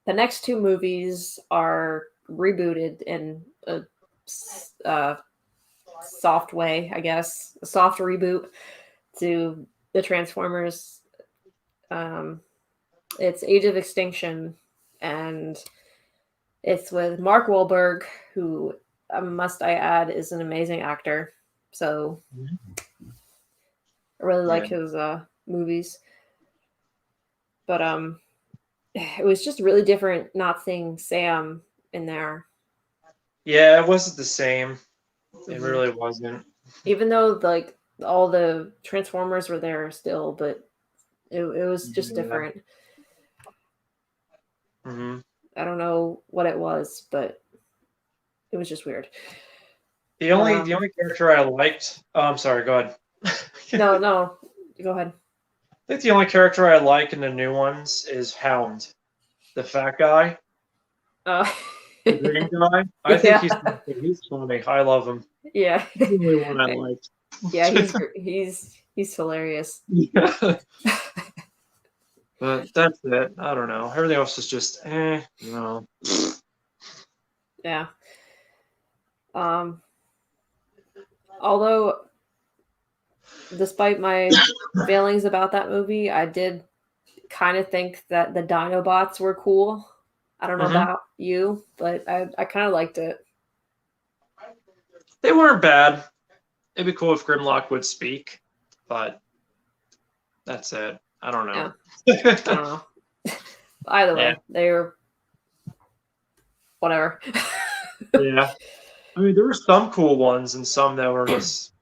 the next two movies are rebooted in a soft way, I guess. A soft reboot to the Transformers. It's Age of Extinction, and it's with Mark Wahlberg, who, must I add, is an amazing actor. So I really like his movies. But it was just really different not seeing Sam in there. Yeah, it wasn't the same. It really wasn't. Even though like all the Transformers were there still, but it was just different. I don't know what it was, but it was just weird. The only character I liked. Oh, I'm sorry. Go ahead. No, go ahead. I think the only character I like in the new ones is Hound, the fat guy. The green guy. I think he's funny. I love him. Yeah, he's the only one I liked. Yeah, he's hilarious. Yeah. But that's it. I don't know. Everything else is just no. Yeah. Although, despite my feelings about that movie, I did kind of think that the Dinobots were cool. I don't know about you, but I kind of liked it. They weren't bad. It'd be cool if Grimlock would speak, but that's it. I don't know. Yeah. I don't know. Either way, they were whatever. Yeah. I mean, there were some cool ones and some that were just,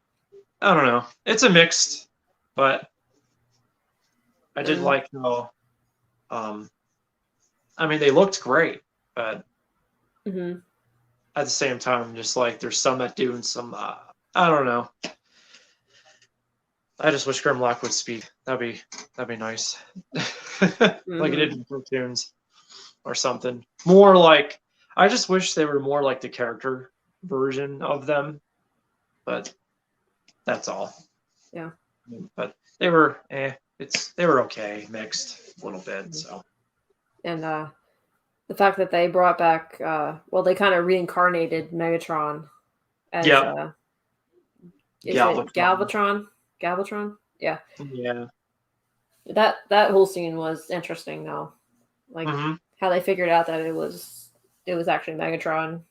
I don't know. It's a mixed, but I did like how, I mean, they looked great, but at the same time, just like there's some that do and some, I don't know. I just wish Grimlock would speak. That'd be nice. Like it did in cartoons or something. More like, I just wish they were more like the character version of them, but that's all. Yeah. But they were they were okay, mixed a little bit. So. And the fact that they brought back, they kind of reincarnated Megatron as Galvatron? Galvatron? Yeah. Yeah. That whole scene was interesting though. Like how they figured out that it was actually Megatron.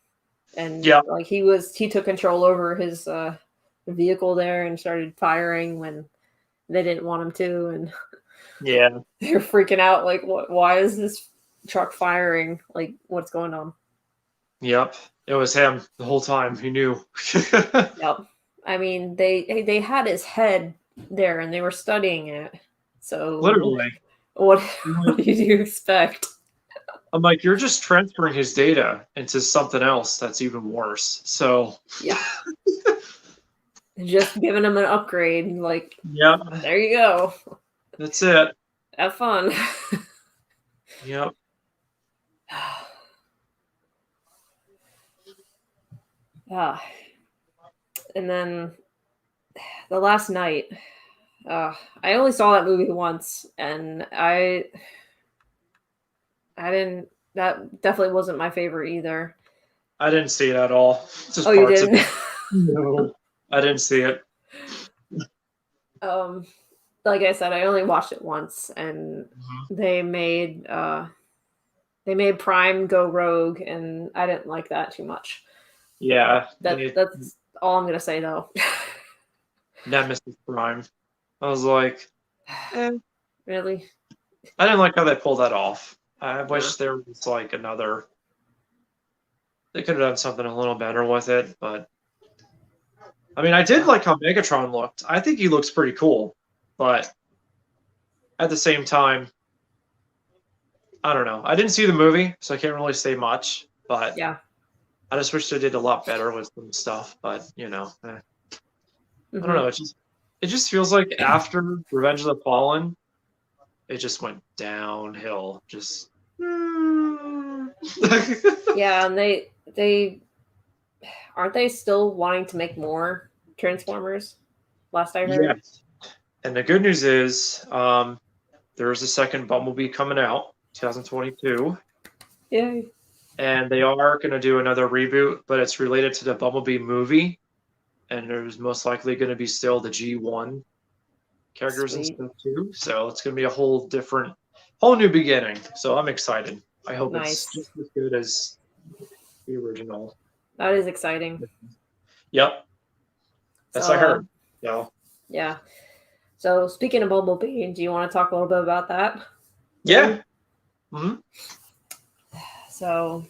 And like he took control over his vehicle there and started firing when they didn't want him to, and Yeah. they're freaking out like, what, why is this truck firing? Like, what's going on? Yep. It was him the whole time. He knew. Yep. I mean, they had his head there and they were studying it. So Literally. what, I'm what like, did you expect? I'm like, you're just transferring his data into something else that's even worse. So, Yeah. Just giving him an upgrade. Like, yep. there you go. That's it. Have fun. Yep. Ah. And then the last night, I only saw that movie once, and I didn't. That definitely wasn't my favorite either. I didn't see it at all. Just Oh, you parts of didn't? it. No. I didn't see it. um, like I said, I only watched it once, and Mhm. they made Prime go rogue, and I didn't like that too much. Yeah. That's all I'm gonna say though. Nemesis Prime. I was like, eh. Really? I didn't like how they pulled that off. I No. wish there was like another. They could have done something a little better with it, but I mean, I did Yeah. like how Megatron looked. I think he looks pretty cool, but at the same time, I don't know. I didn't see the movie, so I can't really say much. But Yeah. I just wish they did a lot better with some stuff. But I don't Hmm. know. It just feels like after Revenge of the Fallen, it just went downhill. Just Yeah, and they aren't they still wanting to make more Transformers? Last I heard. yes. And the good news is, there is a second Bumblebee coming out, 2022, Yeah. and they are going to do another reboot, but it's related to the Bumblebee movie, and there's most likely going to be still the G1 characters and Sweet. stuff too. So it's going to be a whole new beginning. So I'm excited. I hope it's Nice. just as good as the original. That is exciting. Yep, that's So I heard. So yeah. So speaking of Bumblebee, do you want to talk a little bit about that movie? yeah. Hmm. So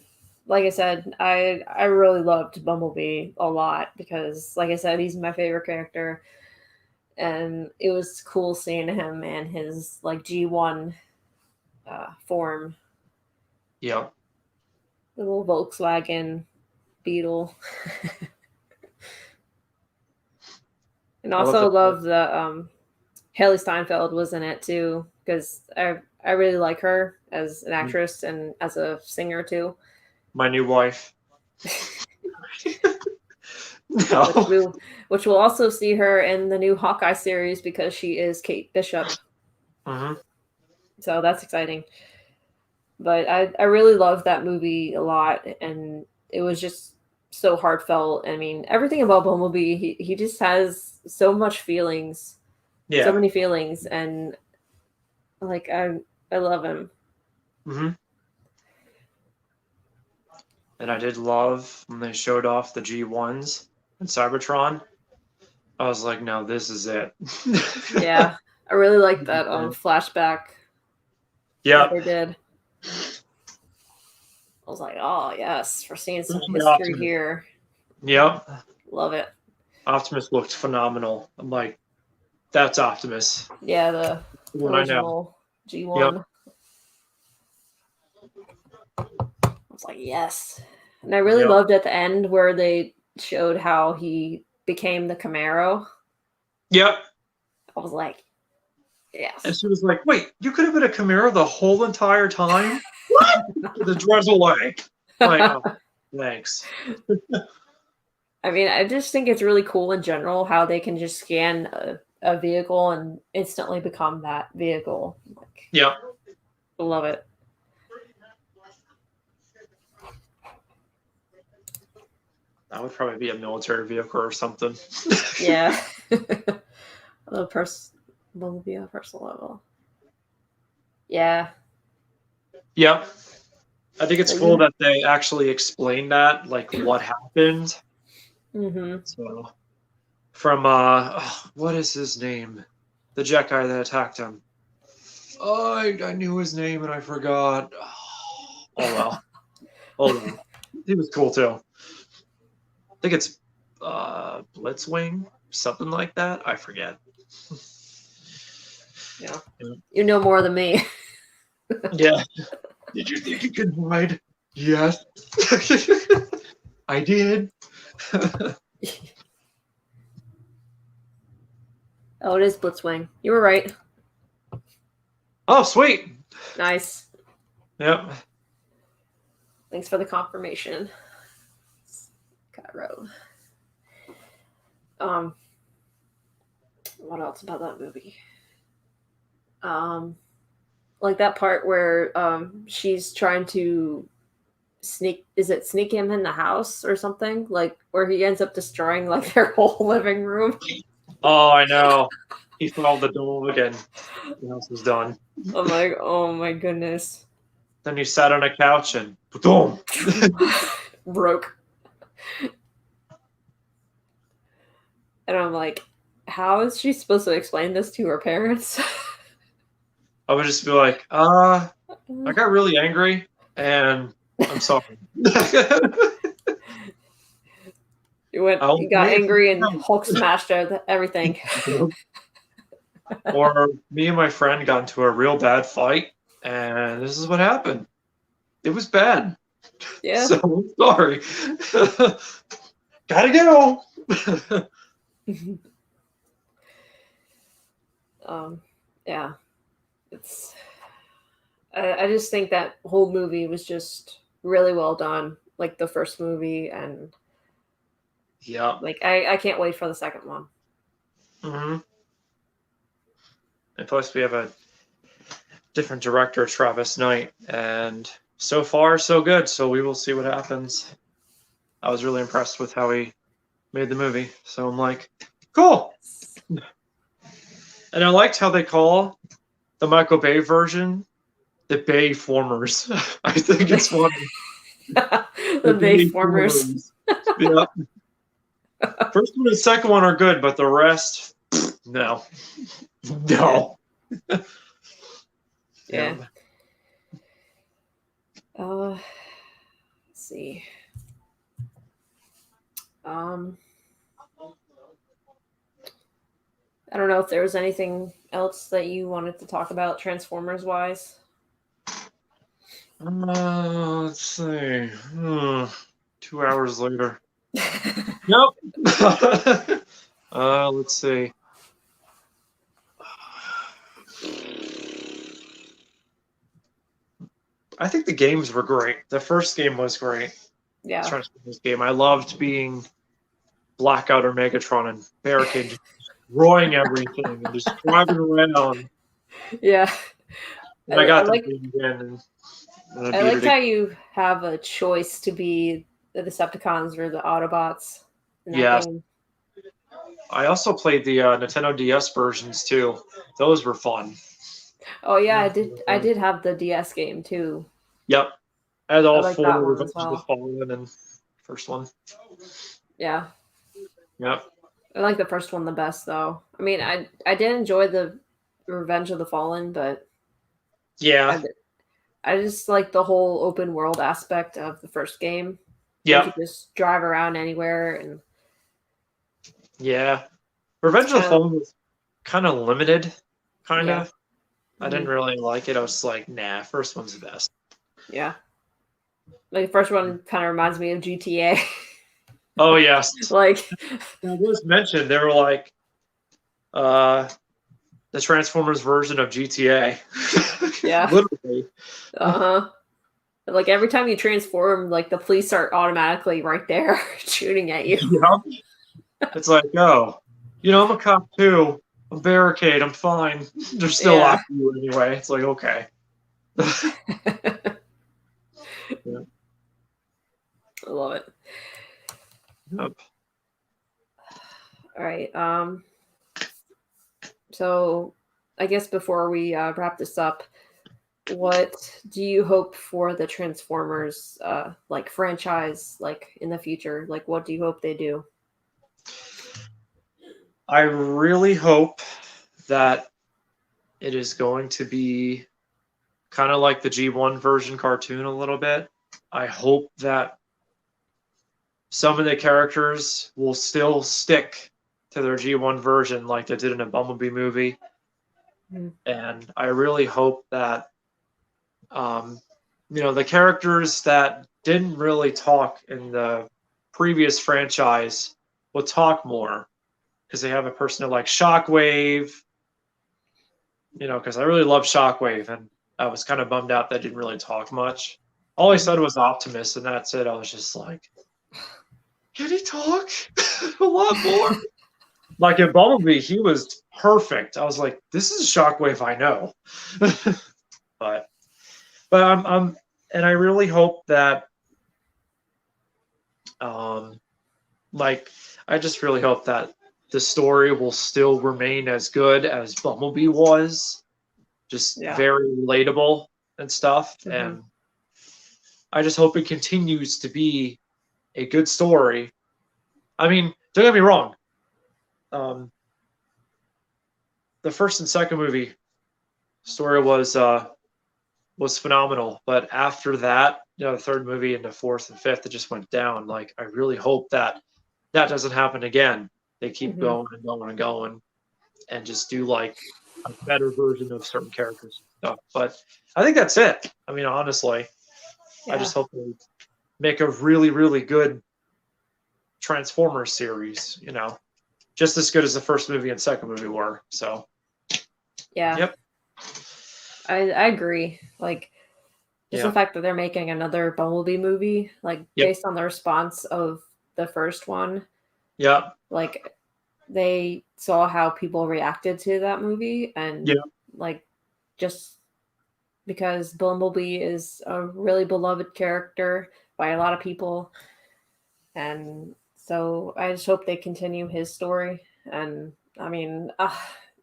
like I said, I really loved Bumblebee a lot because like I said, he's my favorite character. And it was cool seeing him and his like G1 form, Yep. the little Volkswagen Beetle. And I love also the love the Haley Steinfeld was in it too because I really like her as an actress and as a singer too. my new wife. Which No. we'll also see her in the new Hawkeye series because she is Kate Bishop. Hmm. So that's exciting. But I really loved that movie a lot, and it was just so heartfelt. I mean, everything about Bumblebee, he just has so much feelings, so Yeah. many feelings, and like I love him. Hmm. And I did love when they showed off the G1s in Cybertron. I was like, no, this is it. Yeah, I really like that flashback that Yep. they did. I was like, oh yes, for seeing some Especially history Optimus. here. Yep. Love it. Optimus looked phenomenal. I'm like, that's Optimus. Yeah, the The one I know. original Yep. G1. I was like, yes. And I really Yep. loved at the end where they showed how he became the Camaro. Yep. I was like, And yes. she was like, wait, you could have been a Chimera the whole entire time? What? The drives away. Like, oh, thanks. I mean, I just think it's really cool in general how they can just scan a vehicle and instantly become that vehicle. Like, Yep. I love it. That would probably be a military vehicle or something. Yeah. Will be a personal level. Yeah. Yep. I think it's So cool you. that they actually explain that, like what happened. Mm-hmm. So from what is his name? The jet guy that attacked him. Oh, I knew his name and I forgot. Oh well. Hold on. He was cool too. I think it's Blitzwing, something like that. I forget. Yeah. You know more than me. Yeah. Did you think you could ride? Yes. I did. Oh, it is Blitzwing. You were right. Oh, sweet. Nice. Yep. Thanks for the confirmation. Cairo. What else about that movie? Like that part where she's trying to sneak him in the house or something? Like where he ends up destroying like their whole living room. Oh, I know. He followed the dog and the house was done. Oh my goodness. Then he sat on a couch and boom. Broke. And I'm like, how is she supposed to explain this to her parents? I would just be like, I got really angry and I'm sorry. You got angry and Hulk smashed everything. Or me and my friend got into a real bad fight and this is what happened. It was bad. Yeah. So I'm sorry. Gotta go. Yeah. It's I just think that whole movie was just really well done, like the first movie, and yeah. like I can't wait for the second one. Mm-hmm. And plus we have a different director, Travis Knight, and so far so good, so we will see what happens. I was really impressed with how he made the movie, so I'm like, cool. And I liked how they call the Michael Bay version the Bay Formers. I think it's funny. The Bay Formers. Yeah. First one and second one are good, but the rest, no. No. Yeah. Let's see. I don't know if there was anything else that you wanted to talk about Transformers wise. Let's see. 2 hours later. Nope. Let's see. I think the games were great. The first game was great. Yeah. Transformers game. I loved being Blackout or Megatron and Barricade, destroying everything and just driving around. Yeah. And I got the game again. And I liked how you have a choice to be the Decepticons or the Autobots in that game. I also played the Nintendo DS versions too. Those were fun. Oh yeah, I did have the DS game too. Yep. I had all like four that one Revenge as well. of the Fallen and first one. Yeah. Yep. I like the first one the best though. I mean, I did enjoy the Revenge of the Fallen, but yeah, I just like the whole open world aspect of the first game. Yeah. You could just drive around anywhere and yeah. Revenge of the Fallen was kind of limited, kind of. I didn't really like it. I was like, nah, first one's the best. Yeah. Like the first one kind of reminds me of GTA. Oh yes. Like it was mentioned, they were like the Transformers version of GTA. Yeah. Literally. Uh-huh. Like every time you transform, like the police are automatically right there shooting at you. Yeah. It's like, oh, I'm a cop too. I'm Barricade. I'm fine. They're still after you anyway. It's like, okay. Yeah. I love it. Yep. All right. So I guess before we wrap this up, what do you hope for the Transformers like franchise like in the future? Like what do you hope they do? I really hope that it is going to be kind of like the G1 version cartoon a little bit. I hope that some of the characters will still stick to their G1 version like they did in a Bumblebee movie. Mm. And I really hope that, the characters that didn't really talk in the previous franchise will talk more because they have a person like Shockwave, because I really love Shockwave, and I was kind of bummed out that didn't really talk much. All he said was Optimus, and that's it. I was just like, can he talk a lot more? Like in Bumblebee, he was perfect. I was like, this is a Shockwave I know. but I'm and I really hope that I just really hope that the story will still remain as good as Bumblebee was. Just very relatable and stuff. Mm-hmm. And I just hope it continues to be a good story. I mean, don't get me wrong. The first and second movie story was phenomenal, but after that, the third movie and the fourth and fifth, it just went down. Like, I really hope that doesn't happen again. They keep going and going and going, and just do like a better version of certain characters and stuff. But I think that's it. I mean, honestly, I just hope they make a really, really good Transformers series. Just as good as the first movie and second movie were. So, yeah, yep, I agree. Like, just the fact that they're making another Bumblebee movie, like based on the response of the first one. Yeah. Like, they saw how people reacted to that movie, and like, just because Bumblebee is a really beloved character by a lot of people, and so I just hope they continue his story. And I mean,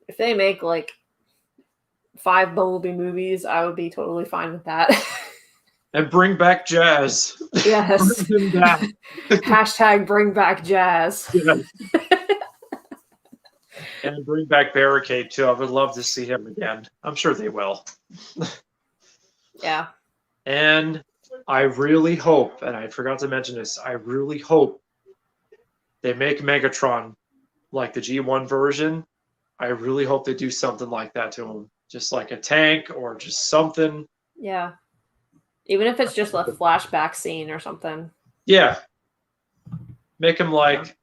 if they make like 5 Bumblebee movies, I would be totally fine with that. And bring back Jazz. Yes. Bring him back. Hashtag bring back Jazz. Yeah. And bring back Barricade too. I would love to see him again. I'm sure they will. Yeah. And I really hope, and I forgot to mention this, I really hope they make Megatron like the G1 version. I really hope they do something like that to him. Just like a tank or just something. Yeah. Even if it's just a flashback scene or something. Yeah. Make him like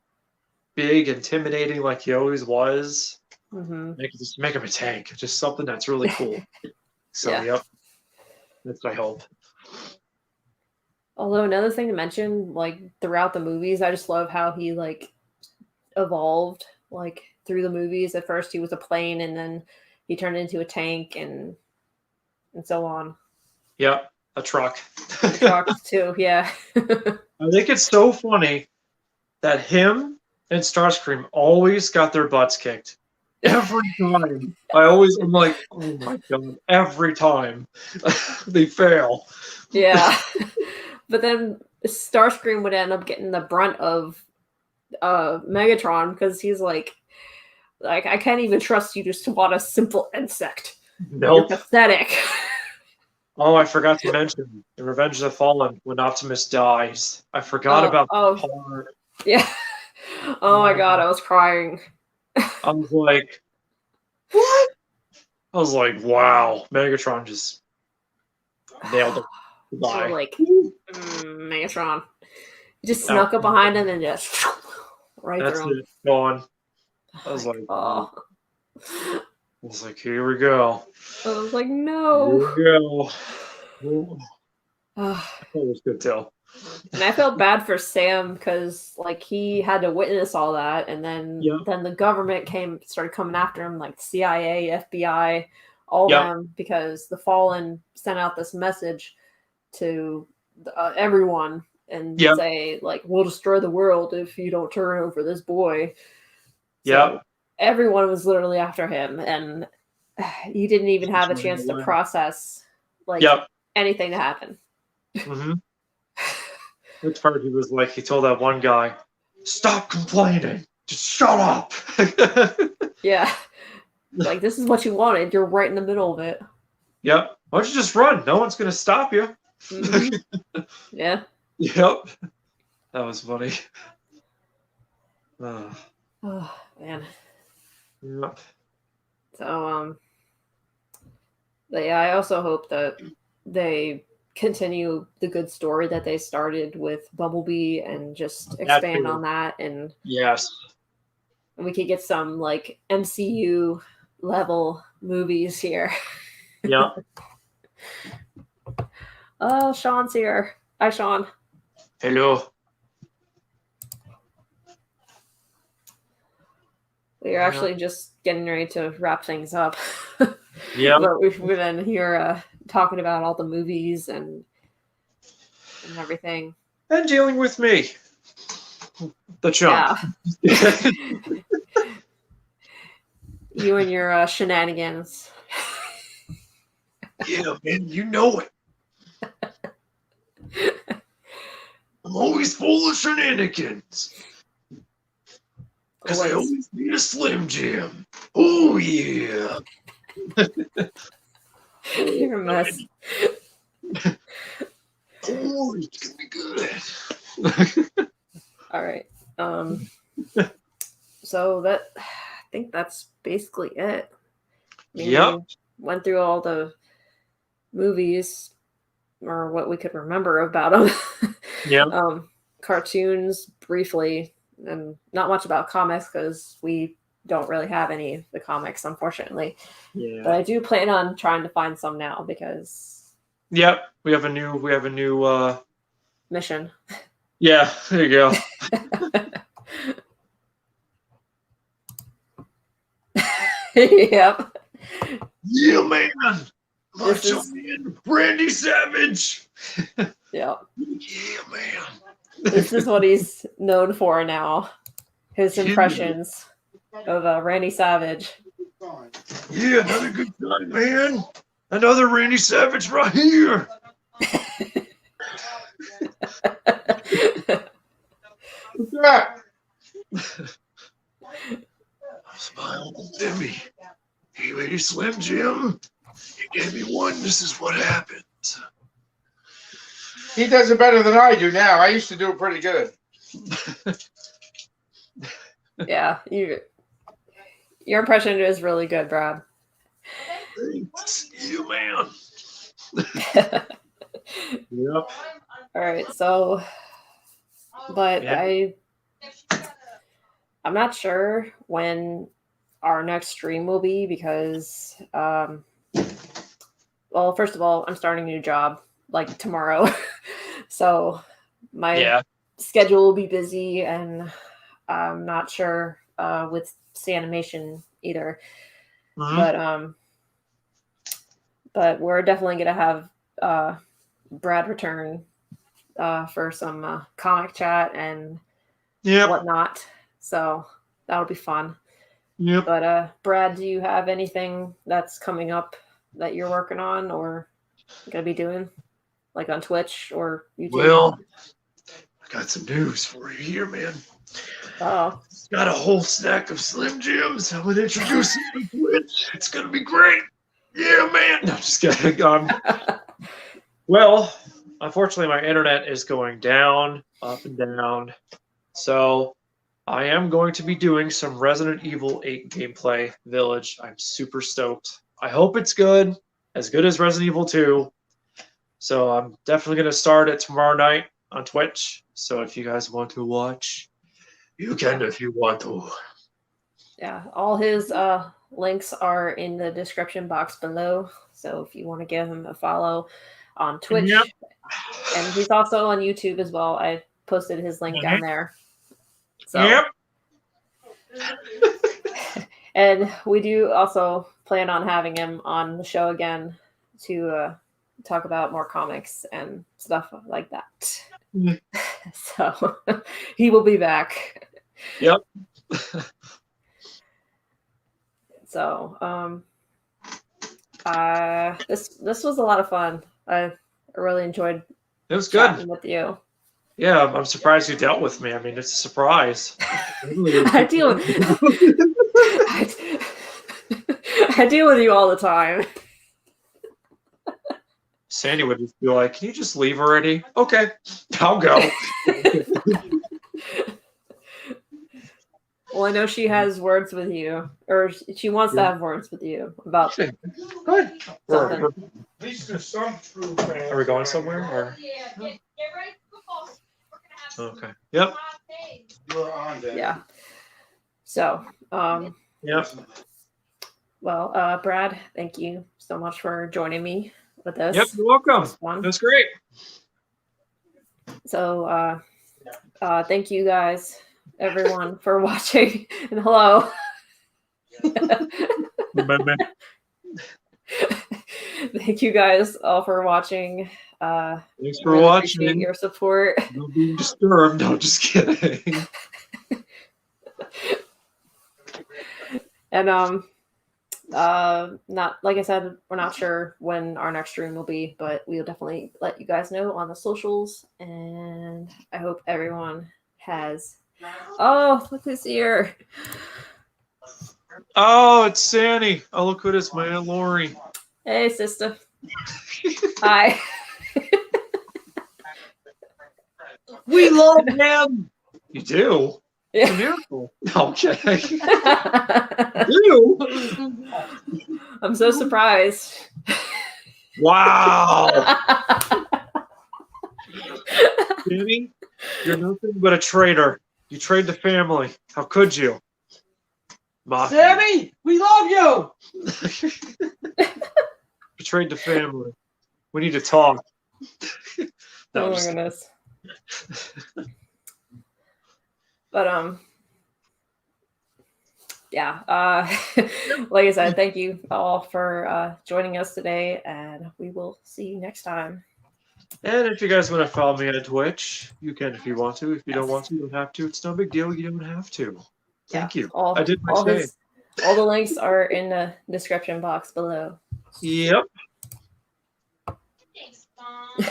big, intimidating like he always was. Mm-hmm. Make him a tank. Just something that's really cool. So, yep. That's my hope. Although another thing to mention, like throughout the movies, I just love how he like evolved like through the movies. At first he was a plane, and then he turned into a tank, and so on. Yep, a truck. Trucks too, yeah. I think it's so funny that him and Starscream always got their butts kicked. Every time. I'm like, oh my god, every time they fail. Yeah. But then Starscream would end up getting the brunt of Megatron, because he's like, I can't even trust you to swat a simple insect. Nope. You're pathetic. Oh, I forgot to mention in Revenge of the Fallen when Optimus dies. I forgot about that part. Yeah. Oh my god, I was crying. I was like, what? I was like, wow, Megatron just nailed it. So like, Megatron. He just snuck up behind him and just right through him. That's it. Gone. I was like, here we go. I was like, no. Here we go. That was good too. And I felt bad for Sam, because like he had to witness all that, and then the government started coming after him, like CIA, FBI, all them, because the Fallen sent out this message to everyone and say like, we'll destroy the world if you don't turn over this boy. So everyone was literally after him, and he didn't even have a chance to process like anything to happen. Mm-hmm. Which part he was like, he told that one guy, stop complaining, Just shut up. Yeah. Like, this is what you wanted. You're right in the middle of it. Yep. Why don't you just run? No one's going to stop you. Yeah. Yep. That was funny. Oh, man. Yep. So, but yeah, I also hope that they continue the good story that they started with Bumblebee and just expand on that, and yes, we could get some like MCU level movies here. Yeah. Oh, Sean's here. Hi, Sean. Hello. We're actually just getting ready to wrap things up. Yeah. But we've been here talking about all the movies and everything. And dealing with me. The chump. Yeah. You and your shenanigans. Yeah, man, you know it. I'm always full of shenanigans. Because I always need a Slim Jim. Oh, yeah. You're a mess. Oh, it's going to be good. All right. So I think that's basically it. Yep. We went through all the movies, or what we could remember about them. Yeah. Cartoons briefly, and not much about comics because we don't really have any of the comics, unfortunately. Yeah. But I do plan on trying to find some now because. Yep. We have a new mission. Yeah, there you go. Yep. Yeah, man. Macho Man, Randy Savage. Yep. Yeah, man. This is what he's known for now. His impressions of Randy Savage. Yeah, another good time, man. Another Randy Savage right here. What's that? That's my Uncle Timmy. He made a Slim Jim. He gave me one. This is what happens. He does it better than I do now. I used to do it pretty good. Yeah, your impression is really good, Brad. Thanks, you man. Yep. All right, so, but yeah. I'm not sure when our next stream will be because, well, first of all, I'm starting a new job like tomorrow, so my schedule will be busy, and I'm not sure with Sanimation either. Mm-hmm. But we're definitely gonna have Brad return for some comic chat and whatnot. So that'll be fun. Yep. But Brad, do you have anything that's coming up that you're working on or gonna be doing, like on Twitch or YouTube? Well, I got some news for you here, man. Oh. Got a whole stack of Slim Jims. I'm gonna introduce you to Twitch. It's gonna be great. Yeah, man. No, just kidding. Well, unfortunately, my internet is going down, up and down. So I am going to be doing some Resident Evil 8 gameplay Village. I'm super stoked. I hope it's good as Resident Evil 2. So I'm definitely going to start it tomorrow night on Twitch. So if you guys want to watch, you can if you want to. Yeah, all his links are in the description box below. So if you want to give him a follow on Twitch, and he's also on YouTube as well. I posted his link down there. So, and we do also plan on having him on the show again to talk about more comics and stuff like that. So he will be back. Yep. So this was a lot of fun. I really enjoyed it was good with you. Yeah, I'm surprised you dealt with me. I mean, it's a surprise. I deal I deal with you all the time. Sandy would just be like, "Can you just leave already?" Okay, I'll go. Well, I know she has words with you, or she wants to have words with you about Good. something. At least there's some true fans. Are we going somewhere? Or? Yeah, get ready for football. We're gonna have some Okay. Yep. wild days. You're on there. Yeah. So, Yep. well, Brad, thank you so much for joining me with this. Yep. You're welcome. This one. That's great. So, thank you guys, everyone, for watching. And hello. Thank you guys all for watching. Thanks for Really watching. appreciate your support. Don't be disturbed. No, just kidding. And not like I said, we're not sure when our next stream will be, but we'll definitely let you guys know on the socials. And I hope everyone has. Oh, look who's here! Oh, it's Sandy. Oh, look who it is, my Aunt Lori. Hey, sister. Hi. We love him. You do? It's a Yeah. miracle. Okay. You? I'm so surprised. Wow. Sandy, you're nothing but a traitor. You trade the family. How could you? Mock me. Sammy, we love you. Betrayed the family. We need to talk. No, Oh I'm my just- goodness. But yeah, like I said, thank you all for joining us today, and we will see you next time. And if you guys want to follow me on Twitch, you can if you want to. If you don't Yes. want to, you don't have to. It's no big deal. You don't have to. Thank you. All, I did my all, thing. all the links are in the description box below. Yep. Thanks, Mom.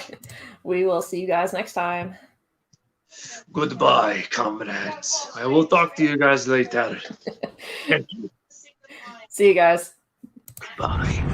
We will see you guys next time. Goodbye, comrades. I will talk to you guys later. Thank you. See you guys. Bye.